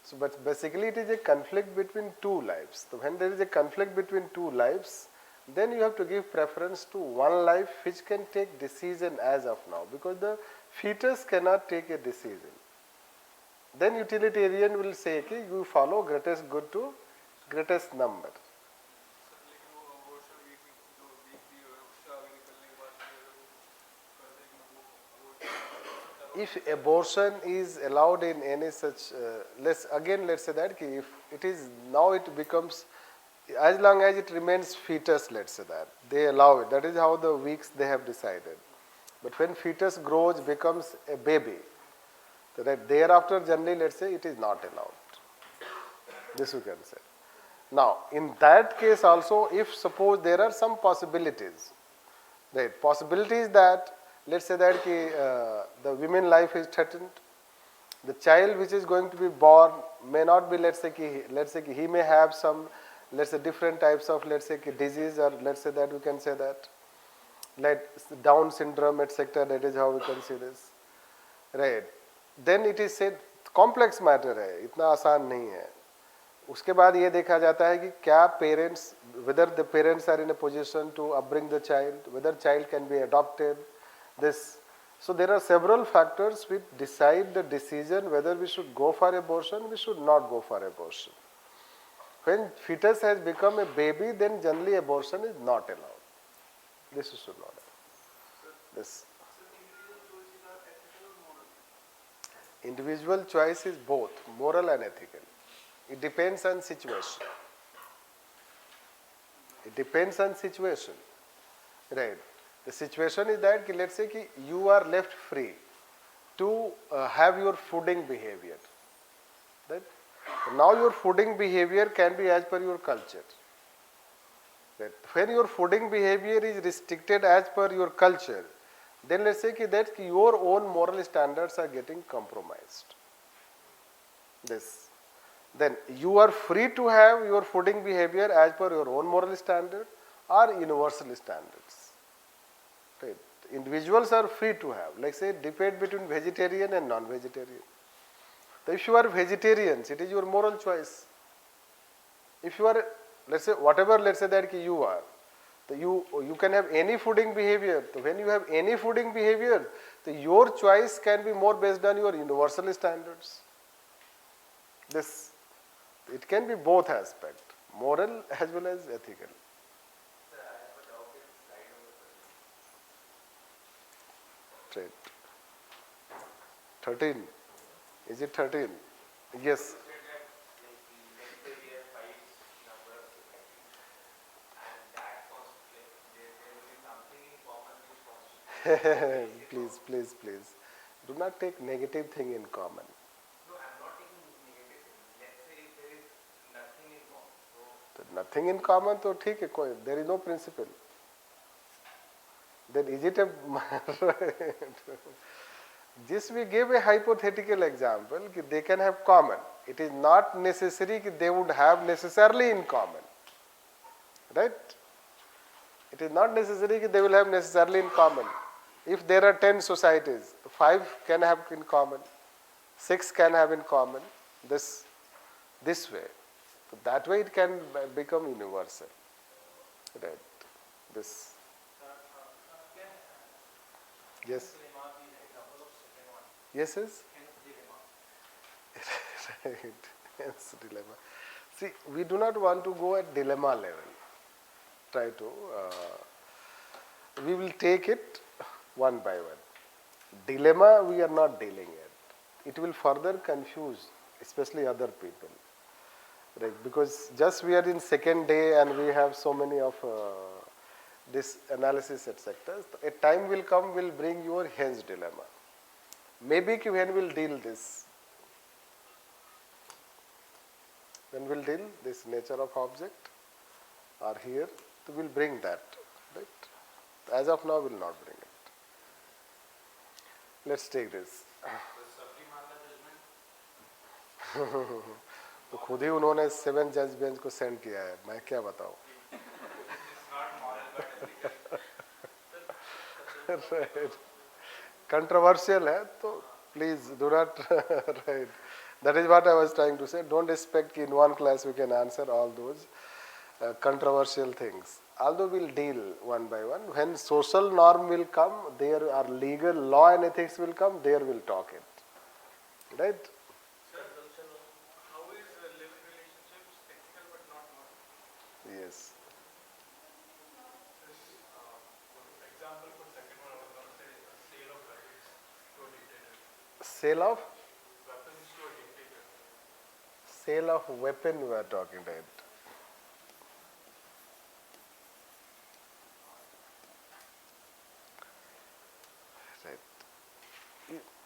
A: So, but basically it is a conflict between two lives. So when there is a conflict between two lives, then you have to give preference to one life which can take decision as of now, because the fetus cannot take a decision. Then utilitarian will say कि you follow greatest good to greatest number. If abortion is allowed in any such, let's say that if it is now, it becomes, as long as it remains fetus, let's say that they allow it. That is how the weeks they have decided. But when fetus grows, becomes a baby, so that thereafter generally, let's say, it is not allowed. This you can say. Now, in that case also, if suppose there are some possibilities, right? Possibilities that, let's say that the women life is threatened, the child which is going to be born may not be, let's say he may have some, let's say, different types of, let's say, disease, or let's say that we can say that, like Down syndrome, etc. That is how we can see this, right? Then it is said complex matter है, इतना आसान नहीं है. उसके बाद ये देखा जाता है कि क्या parents, whether the parents are in a position to upbring the child, whether child can be adopted. This, so there are several factors which decide the decision whether we should go for abortion, we should not go for abortion. When fetus has become a baby, then generally abortion is not allowed. This you should not have. This. Individual choice is both moral and ethical. It depends on situation. It depends on situation, right? The situation is that, let's say, you are left free to have your fooding behavior. Right? Now your fooding behavior can be as per your culture. Right? When your fooding behavior is restricted as per your culture, then let's say that your own moral standards are getting compromised. This. Then you are free to have your fooding behavior as per your own moral standard or universal standards. Right. Individuals are free to have, like say, debate between vegetarian and non-vegetarian. So if you are vegetarians, it is your moral choice. If you are, let's say, whatever, let's say that you are, so you can have any fooding behavior. So when you have any fooding behavior, so your choice can be more based on your universal standards. This, it can be both aspect, moral as well as ethical. Right. 13. Is it 13? Yes. Please. Do not take negative thing in common.
G: No, I'm not taking negative thing. Let's say if there is nothing in common. So
A: Nothing in common, तो ठीक है कोई. There is no principle. Then is it a this we gave a hypothetical example कि they can have common. It is not necessary कि they would have necessarily in common, right? It is not necessary कि they will have necessarily in common. If there are 10 societies, 5 can have in common, 6 can have in common. This way, so that way it can become universal, right? This. Yes. Yes, yes. Right. Hence dilemma. See, we do not want to go at dilemma level. Try to. We will take it one by one. Dilemma we are not dealing at. It will further confuse, especially other people. Right? Because just we are in second day and we have so many of this analysis etc. A time will come, will bring your hence dilemma. Maybe when we'll deal this. When we'll deal this nature of object or here, so we'll bring that. Right? As of now, we'll not bring it. Let's take this. तो खुद ही उन्होंने 7 जज bench को send किया है, मैं क्या बताऊं? Right. Controversial है, तो please do not right. That is what I was trying to say. Don't expect in one class we can answer all those controversial things. Although we'll deal one by one. When social norm will come, there are legal law and ethics will come, there we'll talk it. Right?
F: Sir, how is living relationships technical but not moral?
A: Yes.
F: Example for second one, I was going to say sale of weapons to a dictator.
A: Sale of?
F: Weapons to a dictator.
A: Sale of weapon we are talking about.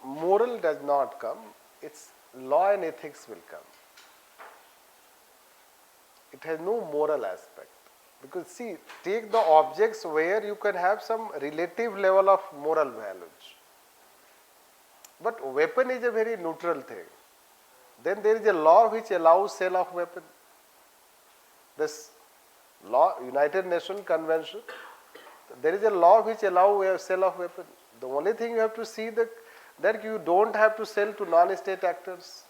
A: Moral does not come, it's law and ethics will come. It has no moral aspect. Because see, take the objects where you can have some relative level of moral values. But weapon is a very neutral thing. Then there is a law which allows sale of weapon. This law, United Nations Convention, there is a law which allows sale of weapon. The only thing you have to see that you don't have to sell to non-state actors.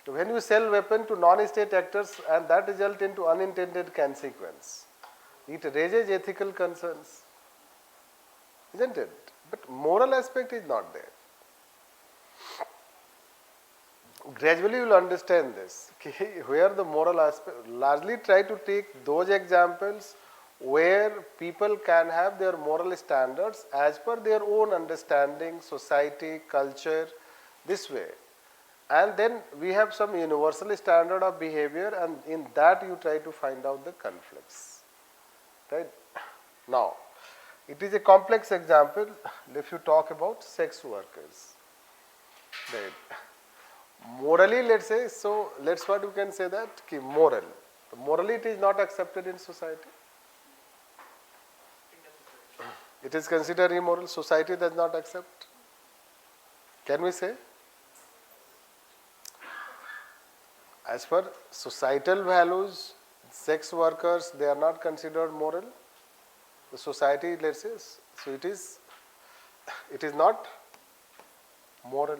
A: So when you sell weapon to non-state actors and that results into unintended consequence, it raises ethical concerns, isn't it? But moral aspect is not there. Gradually you will understand this, where the moral aspect, largely try to take those examples where people can have their moral standards as per their own understanding, society, culture, this way. And then we have some universal standard of behavior and in that you try to find out the conflicts. Right? Now, it is a complex example if you talk about sex workers. Right? Morally, let's say, so let's what you can say that, moral. Morally it is not accepted in society. It is considered immoral. Society does not accept. Can we say? As per societal values, sex workers, they are not considered moral. The society, let's say, so it is not moral.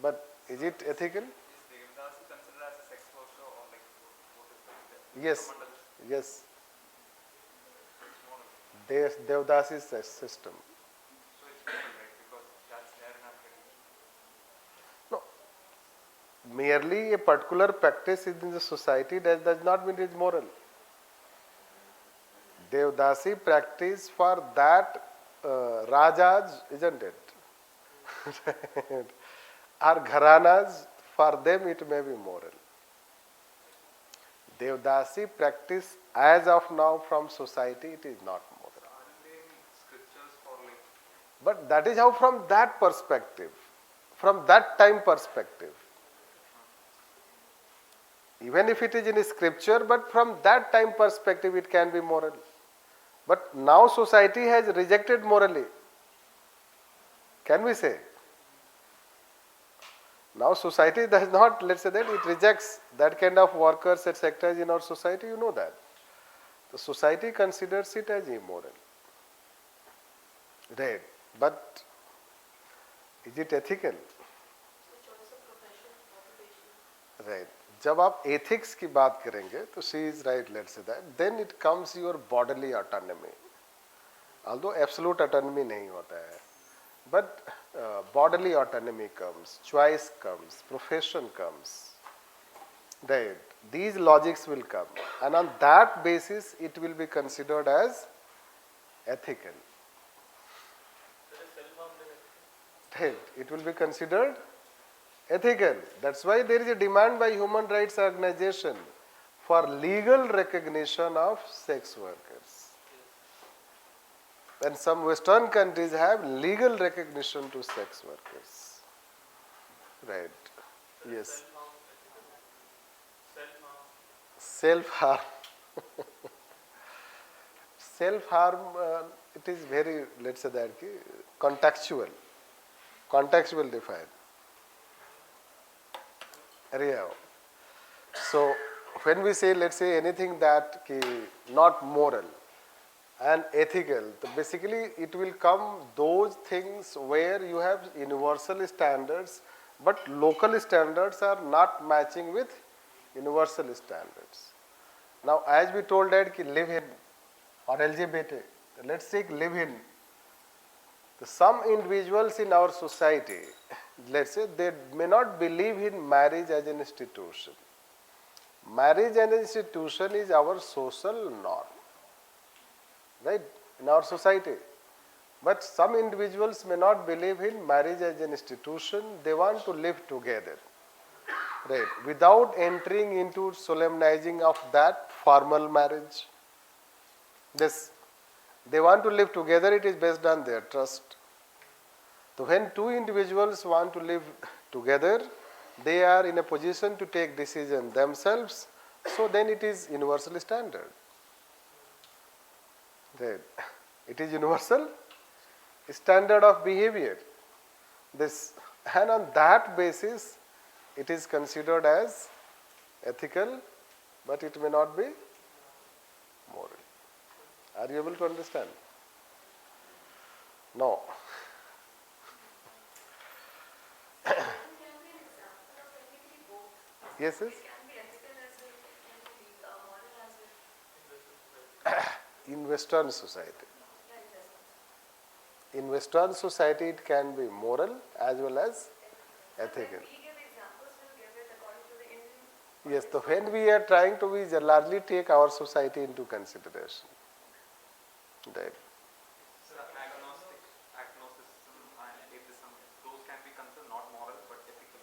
A: But is it ethical?
D: Is Devdasi considered as a sex worker or like what is that?
A: Yes.
D: Mandal?
A: Yes.
D: It's moral.
A: Devdasi's system.
D: So it's moral, right? Because that's there in our tradition.
A: No. Merely a particular practice in the society that does not mean it is moral. Devdasi practice for that Rajas, isn't it? Or Gharanas, for them it may be moral. Devdasi practice as of now from society, it is not moral.
D: Aren't there any scriptures for like?
A: But that is how from that perspective, from that time perspective. Even if it is in scripture, but from that time perspective it can be moral. But now society has rejected morally. Can we say? Now society does not, let's say that it rejects that kind of workers, etc. in our society, you know that. The society considers it as immoral. Right. But is it ethical?
C: So choice of profession, occupation.
A: Right. जब आप ethics की बात करेंगे तो she is right, let's say that, then it comes your bodily autonomy. Although absolute autonomy नहीं होता है, but bodily autonomy comes, choice comes, profession comes. Right. These logics will come, and on that basis it will be considered as ethical. Right. It will be considered ethical. That's why there is a demand by human rights organization for legal recognition of sex workers. And some Western countries have legal recognition to sex workers. Right. Yes. Self-harm. Self-harm, it is very, let's say that, contextual. Contextual defined. So, when we say, let's say anything that not moral and ethical, basically it will come those things where you have universal standards, but local standards are not matching with universal standards. Now, as we told that live in or LGBT, let's take live in. Some individuals in our society, let's say, they may not believe in marriage as an institution. Marriage as an institution is our social norm, right, in our society. But some individuals may not believe in marriage as an institution. They want to live together, right, without entering into solemnizing of that formal marriage. They want to live together, it is based on their trust. So when two individuals want to live together, they are in a position to take decision themselves, so then it is universal standard. Right. It is universal standard of behavior. And on that basis, it is considered as ethical, but it may not be moral. Are you able to understand? No.
C: Can be an example of technically both.
A: Yes, yes.
C: It can be ethical as well, it can be moral as well.
A: In Western society.
C: Yeah, investments.
A: In Western society, it can be moral as well as ethical.
C: We give examples, we'll give it according to the Indian.
A: Yes, so when we are trying to, we largely take our society into consideration. Right.
D: So agnosticism and atheism, those can be considered not moral but ethical.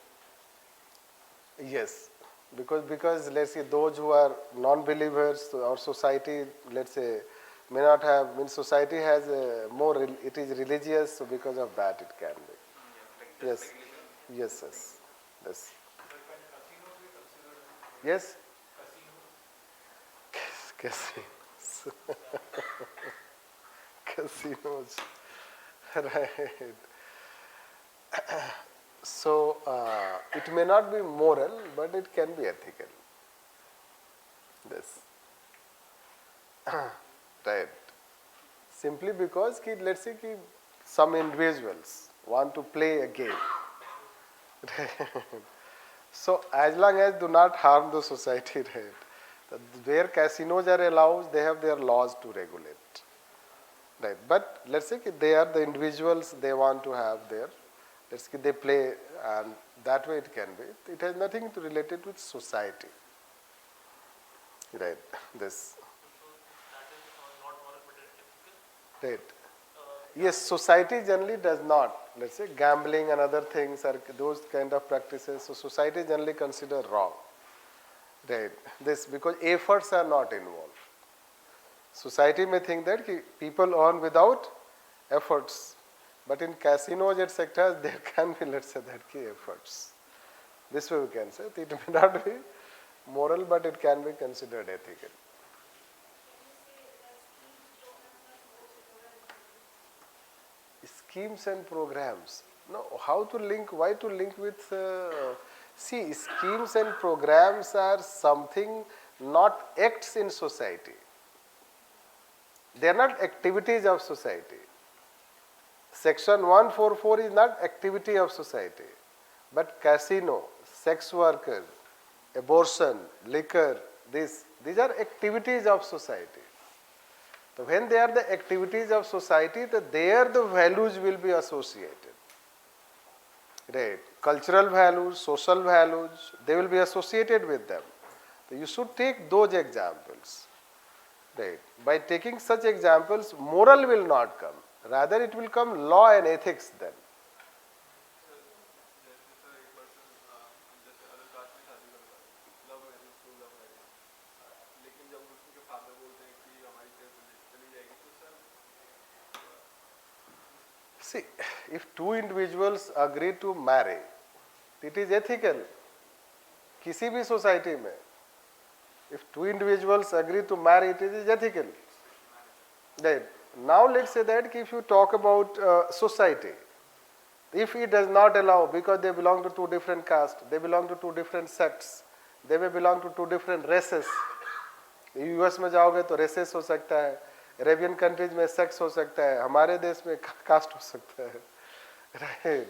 A: Yes, because let's say those who are non-believers, our society, let's say, may not have, society has more, it is religious, so because of that it can be. Yes, yes, yes, yes. Yes? Casinos. Casinos. Right. So, it may not be moral, but it can be ethical. Yes. Right. Simply because, let's say, some individuals want to play a game. So, as long as do not harm the society, right? Where casinos are allowed, they have their laws to regulate. Right. But let's say they are the individuals, they want to have their, let's say they play, and that way it can be. It has nothing to relate it with society. Right. This.
F: That is not moral but ethical.
A: Right. Yes, society generally does not. Let's say gambling and other things are those kind of practices. So society generally consider wrong. Right. This because efforts are not involved. Society may think that people earn without efforts, but in casinos etc. there can be, let's say that efforts. This way we can say it may not be moral, but it can be considered ethical.
C: Can you say that schemes don't have
A: schemes and programs. No, how to link, why to link with, see, schemes and programs are something, not acts in society. They are not activities of society. Section 144 is not activity of society. But casino, sex worker, abortion, liquor, these are activities of society. So when they are the activities of society, there the values will be associated. Right. Cultural values, social values, they will be associated with them. So you should take those examples. Right. By taking such examples, moral will not come. Rather, it will come law and ethics then. See, if two individuals agree to marry, it is ethical. किसी भी society में, if two individuals agree to marry, it is ethical. Right. Now let's say that if you talk about society, if it does not allow, because they belong to two different castes, they belong to two different sects, they may belong to two different races. US में जाओगे तो races हो सकता है, Arabian countries में sex हो सकता है, हमारे देश में कास्ट हो सकता है, right.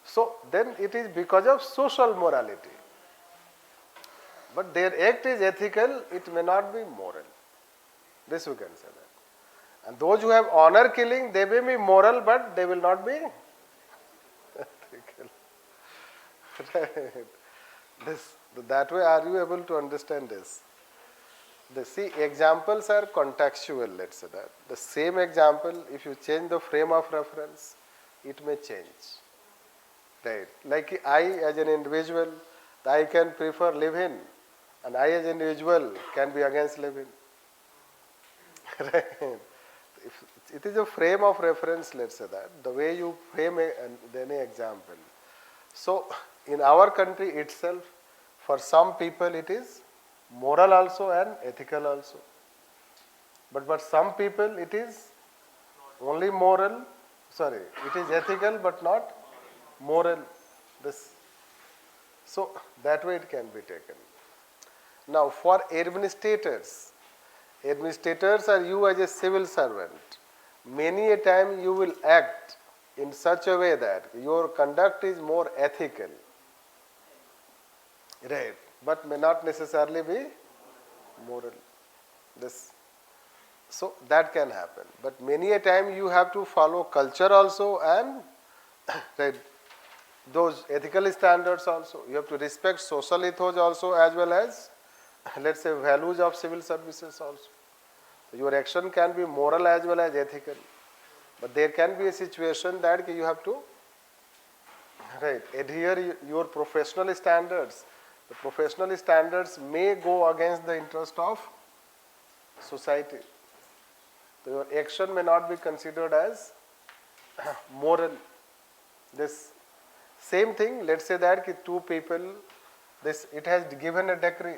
A: So then it is because of social morality, but their act is ethical, it may not be moral. This we can say that. And those who have honor killing, they may be moral, but they will not be ethical. Right. That way, are you able to understand this? See, examples are contextual, let's say that. The same example, if you change the frame of reference, it may change. Right. Like I as an individual, I can prefer live-in, and I as an individual can be against live-in. Right. If it is a frame of reference, let's say that, the way you frame any example. So, in our country itself, for some people it is moral also and ethical also. But for some people it is only moral, it is ethical but not moral. So, that way it can be taken. Now, for administrators are you as a civil servant. Many a time you will act in such a way that your conduct is more ethical, right, but may not necessarily be moral. So that can happen. But many a time you have to follow culture also and right, those ethical standards also. You have to respect social ethos also, as well as, let's say, values of civil services also. Your action can be moral as well as ethical. But there can be a situation that you have to adhere your professional standards. The professional standards may go against the interest of society. So your action may not be considered as moral. This same thing, let's say that two people, it has given a decree,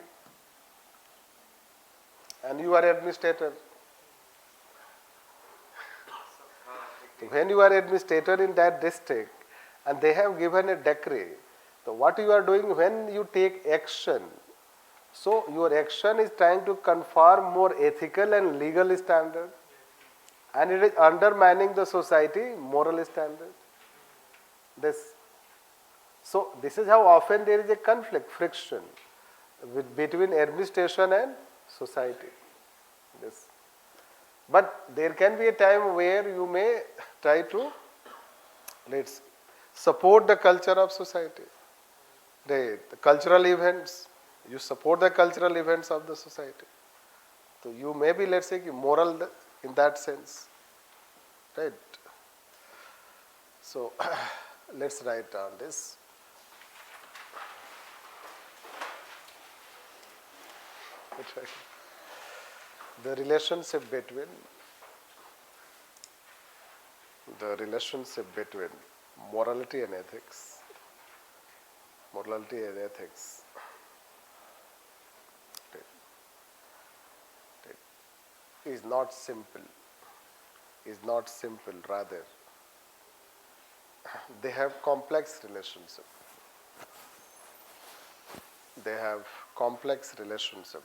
A: and you are administrator. When you are administrator in that district and they have given a decree, so what you are doing when you take action? So your action is trying to conform more ethical and legal standard, and it is undermining the society moral standard. So this is how often there is a conflict, friction between administration and society. But there can be a time where you may try to support the culture of society. The cultural events, you support the cultural events of the society. So you may be, let's say, moral in that sense. Right? So let's write down this. The relationship between morality and ethics. Morality and ethics. Is not simple. Rather, they have complex relationship. They have complex relationship.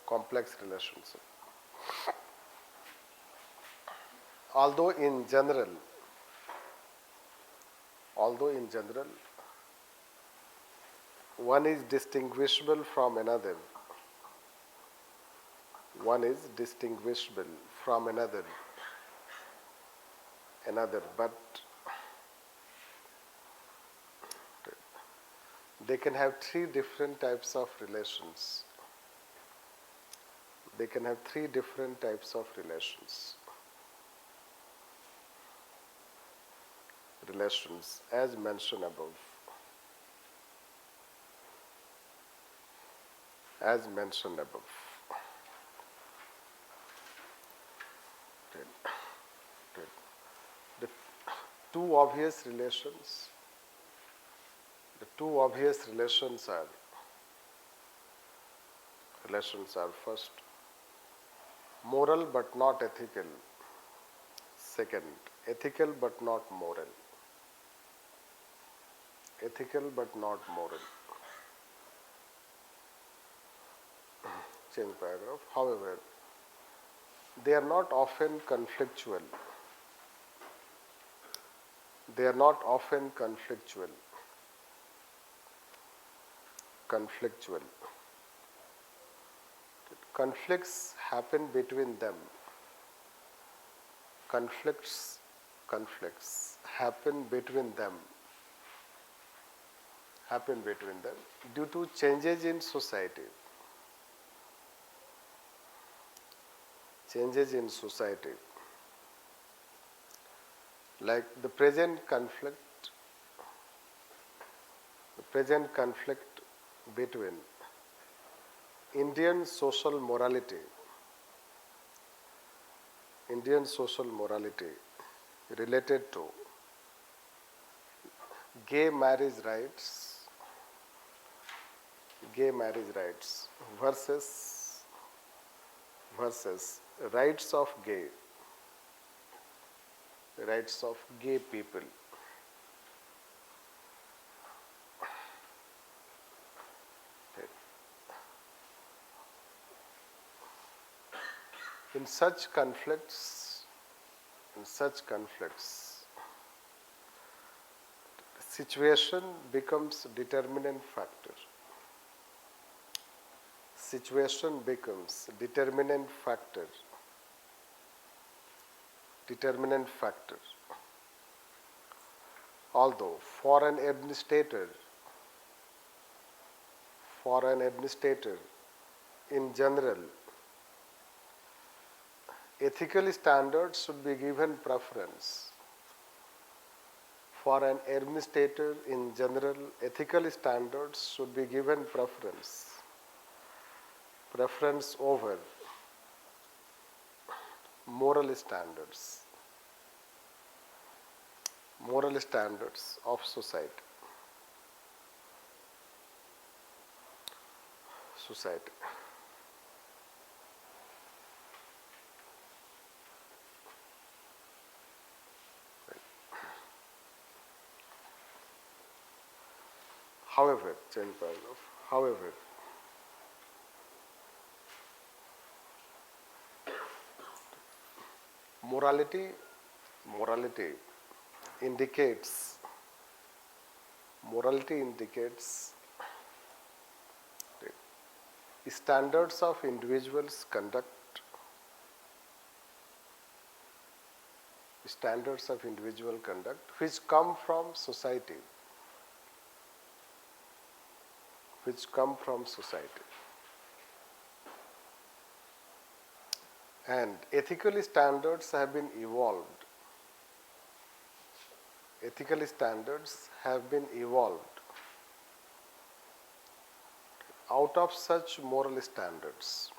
A: Complex relationship. Although in general, one is distinguishable from another. One is distinguishable from another, but they can have three different types of relations. They can have three different types of relations. Relations as mentioned above. As mentioned above. The two obvious relations. The two obvious relations are first, moral but not ethical. Second, ethical but not moral. Ethical but not moral. Change paragraph. However, they are not often conflictual. They are not often conflictual. Conflicts happen between them. Conflicts happen between them due to changes in society. Changes in society. Like the present conflict between Indian social morality related to gay marriage rights versus rights of gay people. In such conflicts, situation becomes determinant factor. Although for an administrator in general, ethical standards should be given preference. For an administrator in general, ethical standards should be given preference over moral standards of society. However, morality indicates standards of individuals' conduct, which come from society. And ethical standards have been evolved. Out of such moral standards.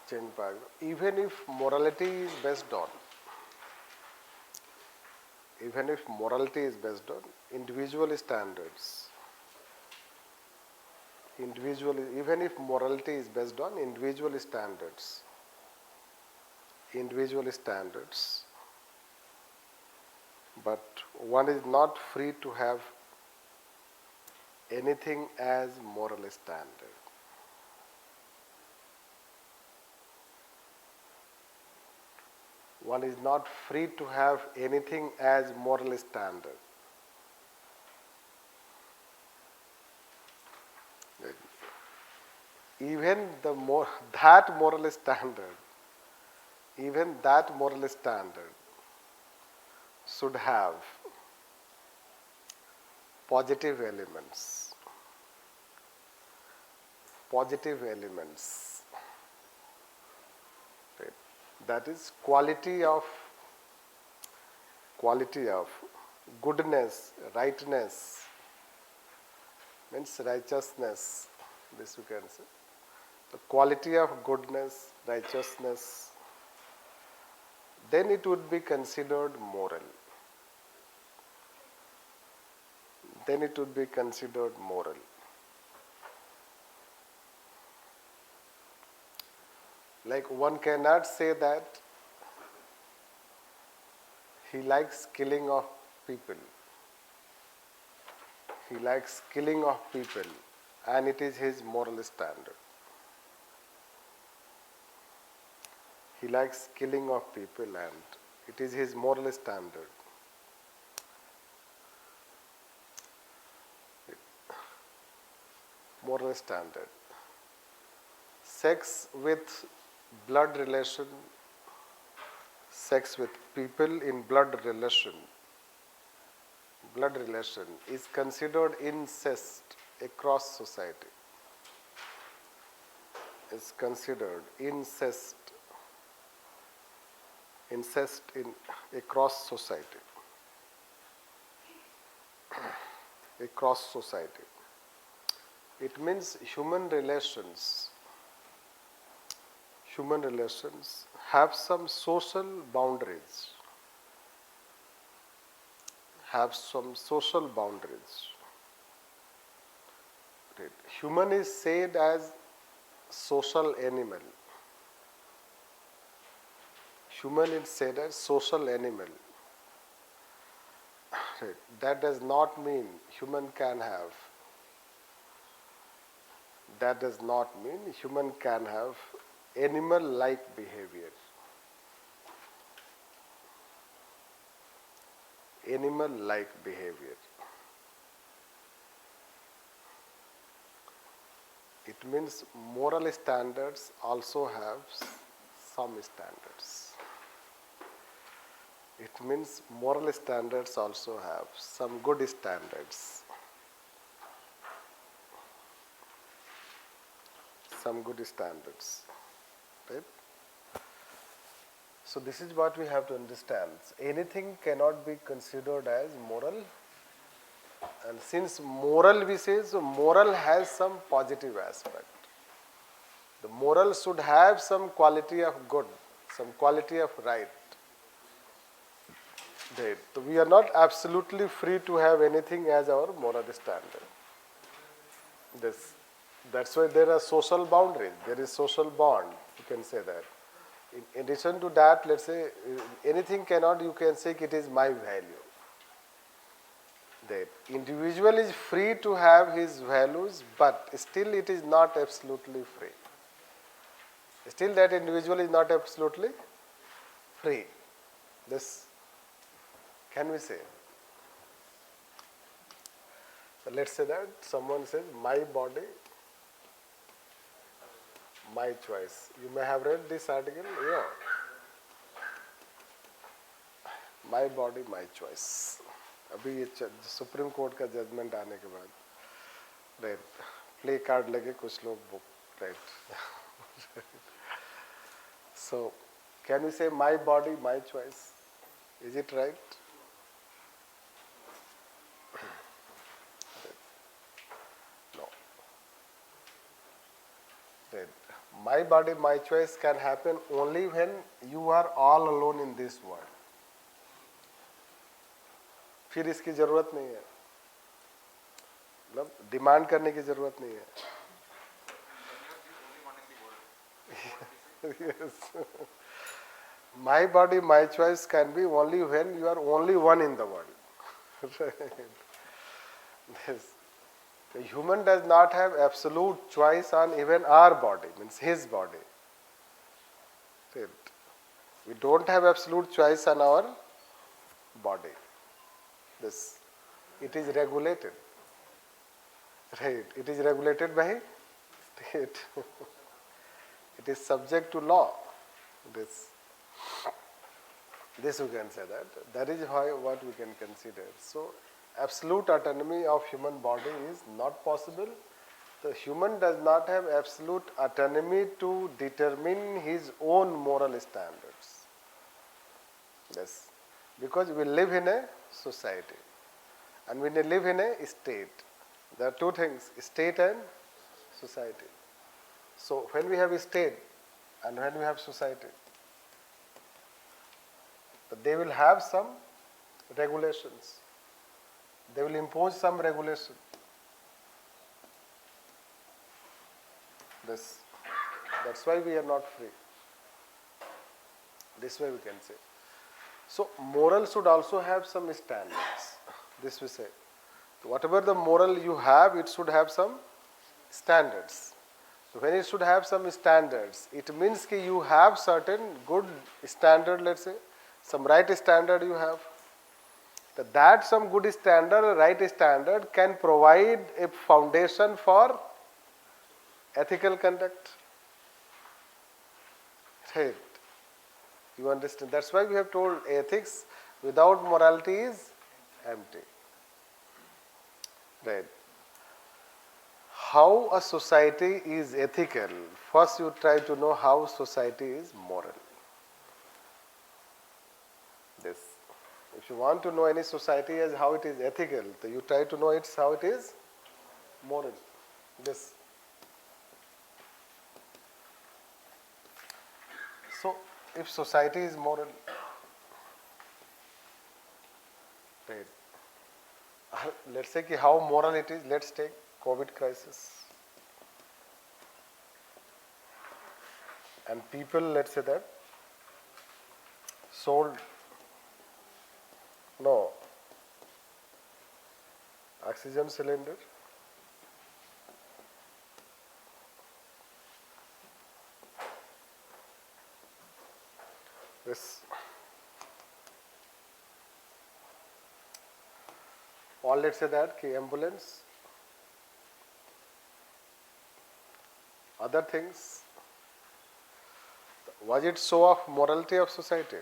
A: Change paragraph. Even if morality is based on even if morality is based on individual standards, even if morality is based on individual standards, but one is not free to have anything as moral standard. One is not free to have anything as moral standard. Even that moral standard, should have positive elements. Right. That is quality of goodness, rightness, means righteousness. This you can say. The quality of goodness, righteousness, then it would be considered moral. Like one cannot say that he likes killing of people. And it is his moral standard. He likes killing of people and it is his moral standard. Sex with blood relation, sex with people in blood relation is considered incest across society. Across society. It means human relations have some social boundaries. Right. Human is said as social animal. Right. That does not mean human can have animal-like behavior. It means moral standards also have some standards. It means moral standards also have some good standards. Right? So this is what we have to understand. Anything cannot be considered as moral. And since moral we say, so moral has some positive aspect. The moral should have some quality of good, some quality of right. Right. So we are not absolutely free to have anything as our moral standard. That's why there are social boundaries. There is social bond. You can say that. In addition to that, let's say anything cannot. You can say it is my value. That individual is free to have his values, but still it is not absolutely free. Still that individual is not absolutely free. This can we say? So let's say that someone says, my body, my choice. You may have read this article. Yeah. My body, my choice. अभी ये supreme court का judgement आने के बाद right play card लगे कुछ लोग book right so can you say my body my choice is it right no my body my choice can happen only when you are all alone in this world. फिर इसकी ज़रूरत नहीं है, मतलब demand करने की ज़रूरत नहीं है. Yes. My body, my choice can be only when you are only one in the world. Right. This. The human does not have absolute choice on even our body, means his body. Right. We don't have absolute choice on our body. This. It is regulated. Right. It is regulated by state. It is subject to law. This we can say that. That is how what we can consider. So, absolute autonomy of human body is not possible. The human does not have absolute autonomy to determine his own moral standards. Yes, because we live in a society, and we live in a state. There are two things: state and society. So, when we have a state and when we have society, they will have some regulations. They will impose some regulation. That's why we are not free. This way we can say. So moral should also have some standards. This we say. Whatever the moral you have, it should have some standards. So when it should have some standards, it means that you have certain good standard, let's say, some right standard you have. That some good standard, right standard can provide a foundation for ethical conduct. Right. You understand? That's why we have told ethics without morality is empty. Right. How a society is ethical? First you try to know how society is moral. This. If you want to know any society as how it is ethical, then you try to know it's how it is moral. This. So, if society is moral, right? Let's say ki how moral it is. Let's take COVID crisis, and people, let's say that, sold oxygen cylinder, this, or let's say that ki ambulance, other things. Was it show of morality of society?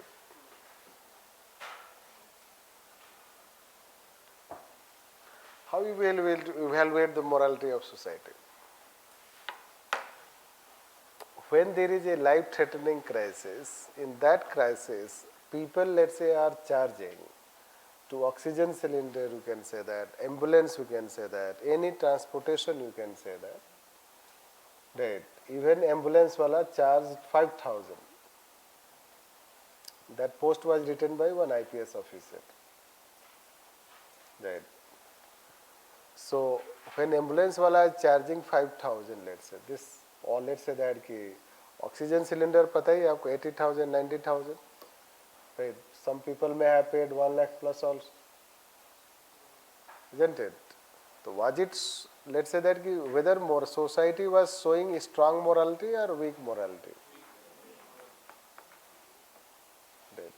A: How you will evaluate the morality of society? When there is a life-threatening crisis, in that crisis, people, let's say, are charging to oxygen cylinder, you can say that, ambulance, you can say that, any transportation, you can say that. Right. Even ambulance wala charged 5,000. That post was written by one IPS officer. Right. So when ambulance wala is charging 5,000, let's say this, or let's say that ki oxygen cylinder pata hai aapko 80,000, 90,000. Right. Some people may have paid 1 lakh plus also. Isn't it? So was it, let's say that ki whether more society was showing strong morality or weak morality? Right.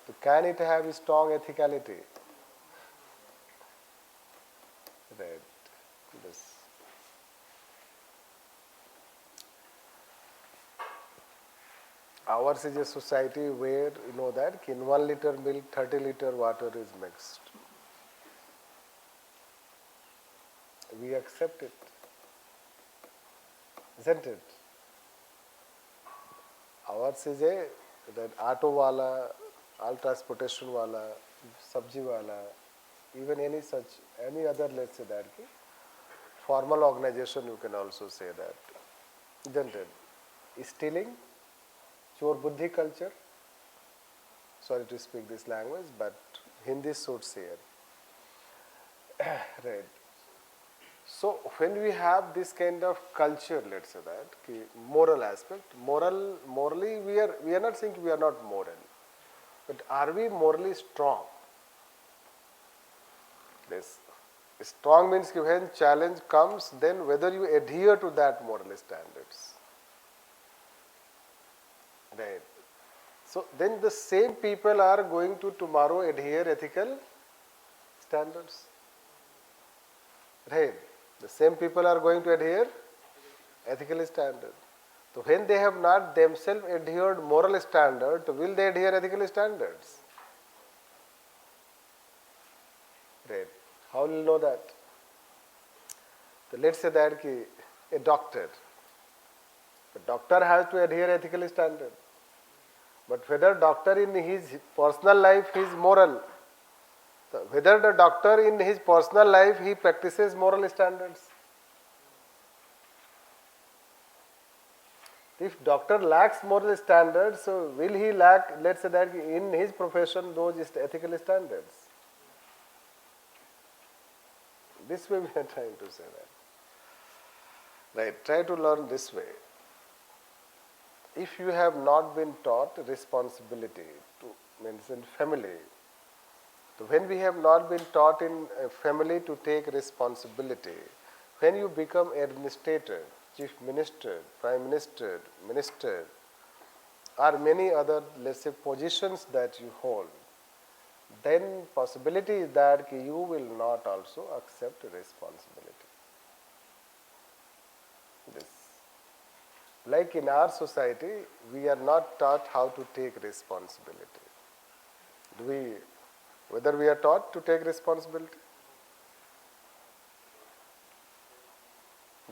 A: So can it have strong ethicality? Right. This. Ours is a society where you know that in 1 liter milk 30 liter water is mixed. We accept it, isn't it? Ours is a that auto wala, all transportation wala, sabji wala, even any other, let's say that formal organization, you can also say that, isn't it? Stealing, chor buddhi culture. Sorry to speak this language, but Hindi suits here. Right. So when we have this kind of culture, let's say that moral aspect, morally we are not saying we are not moral, but are we morally strong? This strong means when challenge comes, then whether you adhere to that moral standards. Right. So then the same people are going to tomorrow adhere ethical standards. Right. The same people are going to adhere ethical standard. So when they have not themselves adhered moral standard, will they adhere ethical standards? Right. How will you know that? So let's say that a doctor has to adhere ethical standard. But whether doctor in his personal life is moral, so whether the doctor in his personal life he practices moral standards. If doctor lacks moral standards, so will he lack, let's say that in his profession those ethical standards? This way we are trying to say that. Right, try to learn this way. If you have not been taught responsibility to means in family, so when we have not been taught in a family to take responsibility, when you become administrator, chief minister, prime minister, minister, or many other, let's say, positions that you hold, then possibility is that you will not also accept responsibility. This. Like in our society, we are not taught how to take responsibility. Whether we are taught to take responsibility?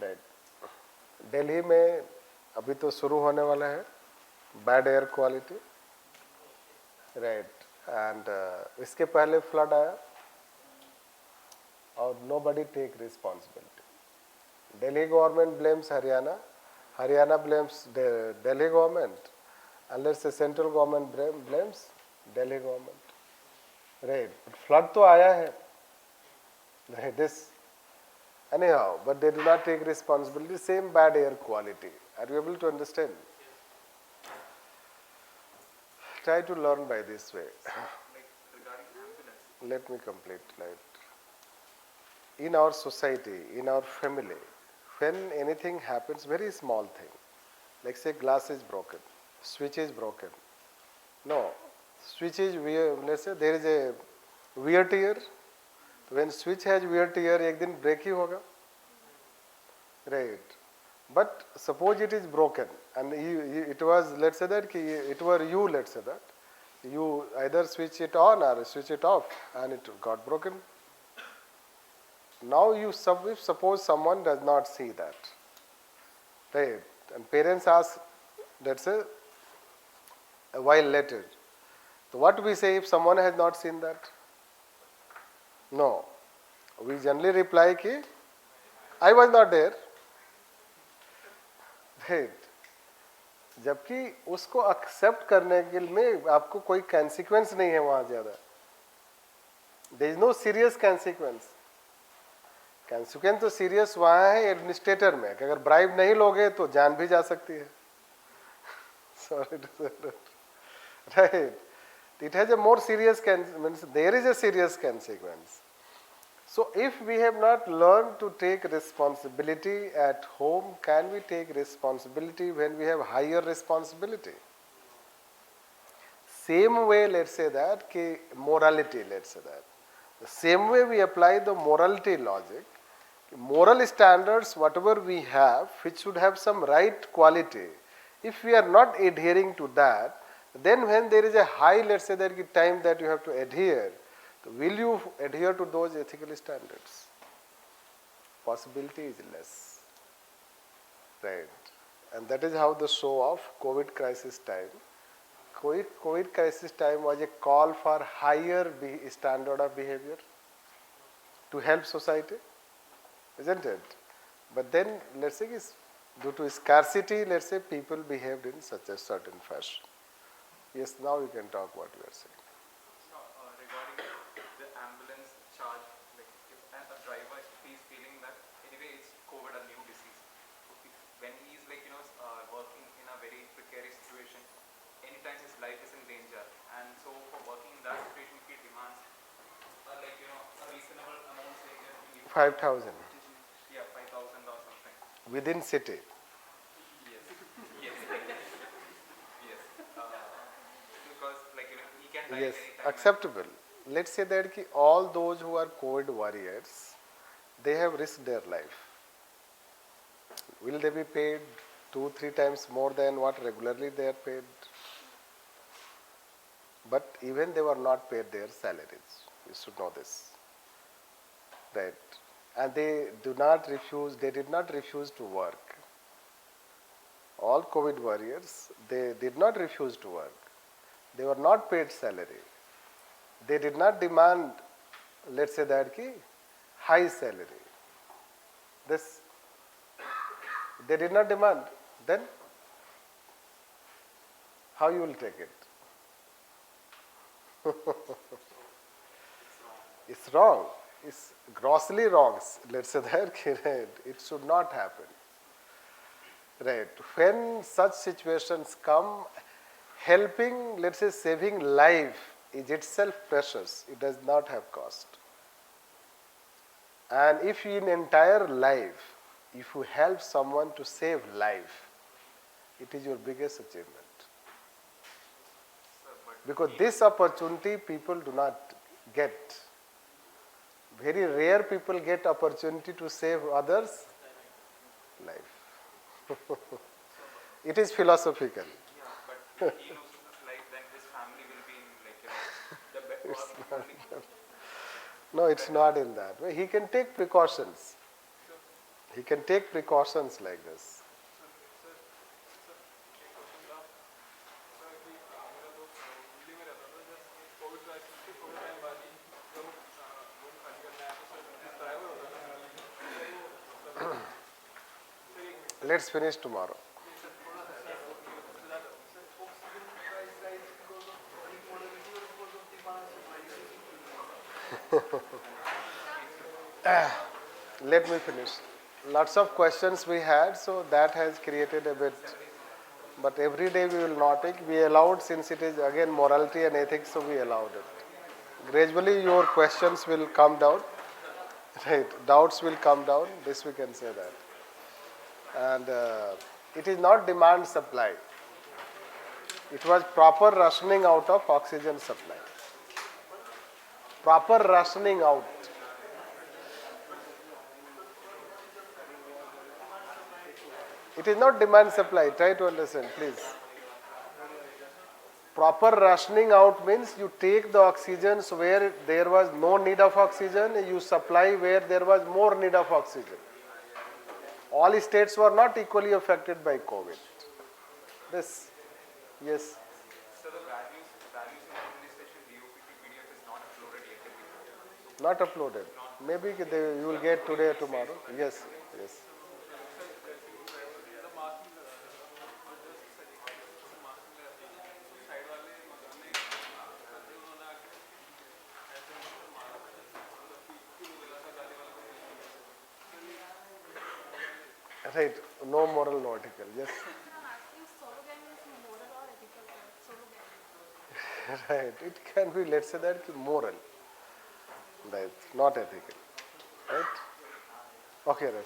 A: Right. Delhi में अभी तो शुरू होने वाला है bad air quality, right, and इसके पहले flood आया और nobody take responsibility. Delhi government blames Haryana, Haryana blames the Delhi government, and let's say central government blames Delhi government. Right, but flood तो आया है, right, this. Anyhow, but they do not take responsibility, same bad air quality. Are you able to understand? Try to learn by this way.
D: Like regarding ambulance.
A: Let me complete. Right. In our society, in our family, when anything happens, very small thing, like say glass is broken, switch is broken. No, switch is wear, let's say there is a wear tear. When switch has wear tear, एक दिन break ही होगा. Right. But suppose it is broken and it was, let's say that it were you, let's say that you either switch it on or switch it off and it got broken. Now if suppose someone does not see that, right, and parents ask, let's say a while later, so what we say if someone has not seen that? No, we generally reply ki I was not there. Right. जबकि उसको accept करने के लिए आपको कोई consequence नहीं है वहां ज्यादा. There is no serious consequence. Consequence तो सीरियस वहां है एडमिनिस्ट्रेटर में कि अगर ब्राइब नहीं लोगे तो जान भी जा सकती है. Sorry to say right. It has a more serious means there is a serious consequence. So if we have not learned to take responsibility at home, can we take responsibility when we have higher responsibility? Same way, let's say that, morality, let's say that. The same way we apply the morality logic. Moral standards, whatever we have, which should have some right quality, if we are not adhering to that, then when there is a high, let's say that time that you have to adhere, will you adhere to those ethical standards? Possibility is less. Right. And that is how the show of COVID crisis time. COVID crisis time was a call for higher standard of behavior to help society. Isn't it? But then, let's say, due to scarcity, let's say, people behaved in such a certain fashion. Yes, now you can talk what you are saying.
D: So, regarding time his life is in danger. And so for working in that situation, if he demands like a reasonable amount, say he needs
A: 5,000
D: yeah 5,000 or something.
A: within city.
D: Yes, yes, yes. Because like he can die
A: Yes,
D: anytime.
A: acceptable. Let's say that ki all those who are COVID warriors, they have risked their life. Will they be paid 2-3 times more than what regularly they are paid? But even they were not paid their salaries. You should know this. Right. And they did not refuse to work. All COVID warriors, they did not refuse to work. They were not paid salary. They did not demand, let's say that ki, high salary. This, they did not demand. Then, how you will take it? It's wrong. It's grossly wrong. Let's say that right. It should not happen. Right. When such situations come, helping, let's say, saving life is itself precious. It does not have cost. And if in entire life, if you help someone to save life, it is your biggest achievement. Because this opportunity people do not get. Very rare people get opportunity to save others' life. It is philosophical.
D: Yeah, but if he loses his life, then his family will be in like the best.
A: No, it's not in that way. He can take precautions. He can take precautions like this. Let's finish tomorrow. Let me finish. Lots of questions we had, so that has created a bit. But every day we will not take. We allowed, since it is again morality and ethics, so we allowed it. Gradually your questions will come down. Right, doubts will come down. This we can say that. And it is not demand supply. It was proper rationing out of oxygen supply. Proper rationing out. It is not demand supply. Try to understand, please. Proper rationing out means you take the oxygens where there was no need of oxygen, you supply where there was more need of oxygen. All states were not equally affected by COVID. This, yes.
D: So the values in administration DOPT PDF is not uploaded yet in the
A: Not uploaded. Maybe you will get today or tomorrow. Yes, yes. Right, no moral, no ethical. Yes. Right, it can be, let's say that, moral. Right, not ethical. Right? Okay, right.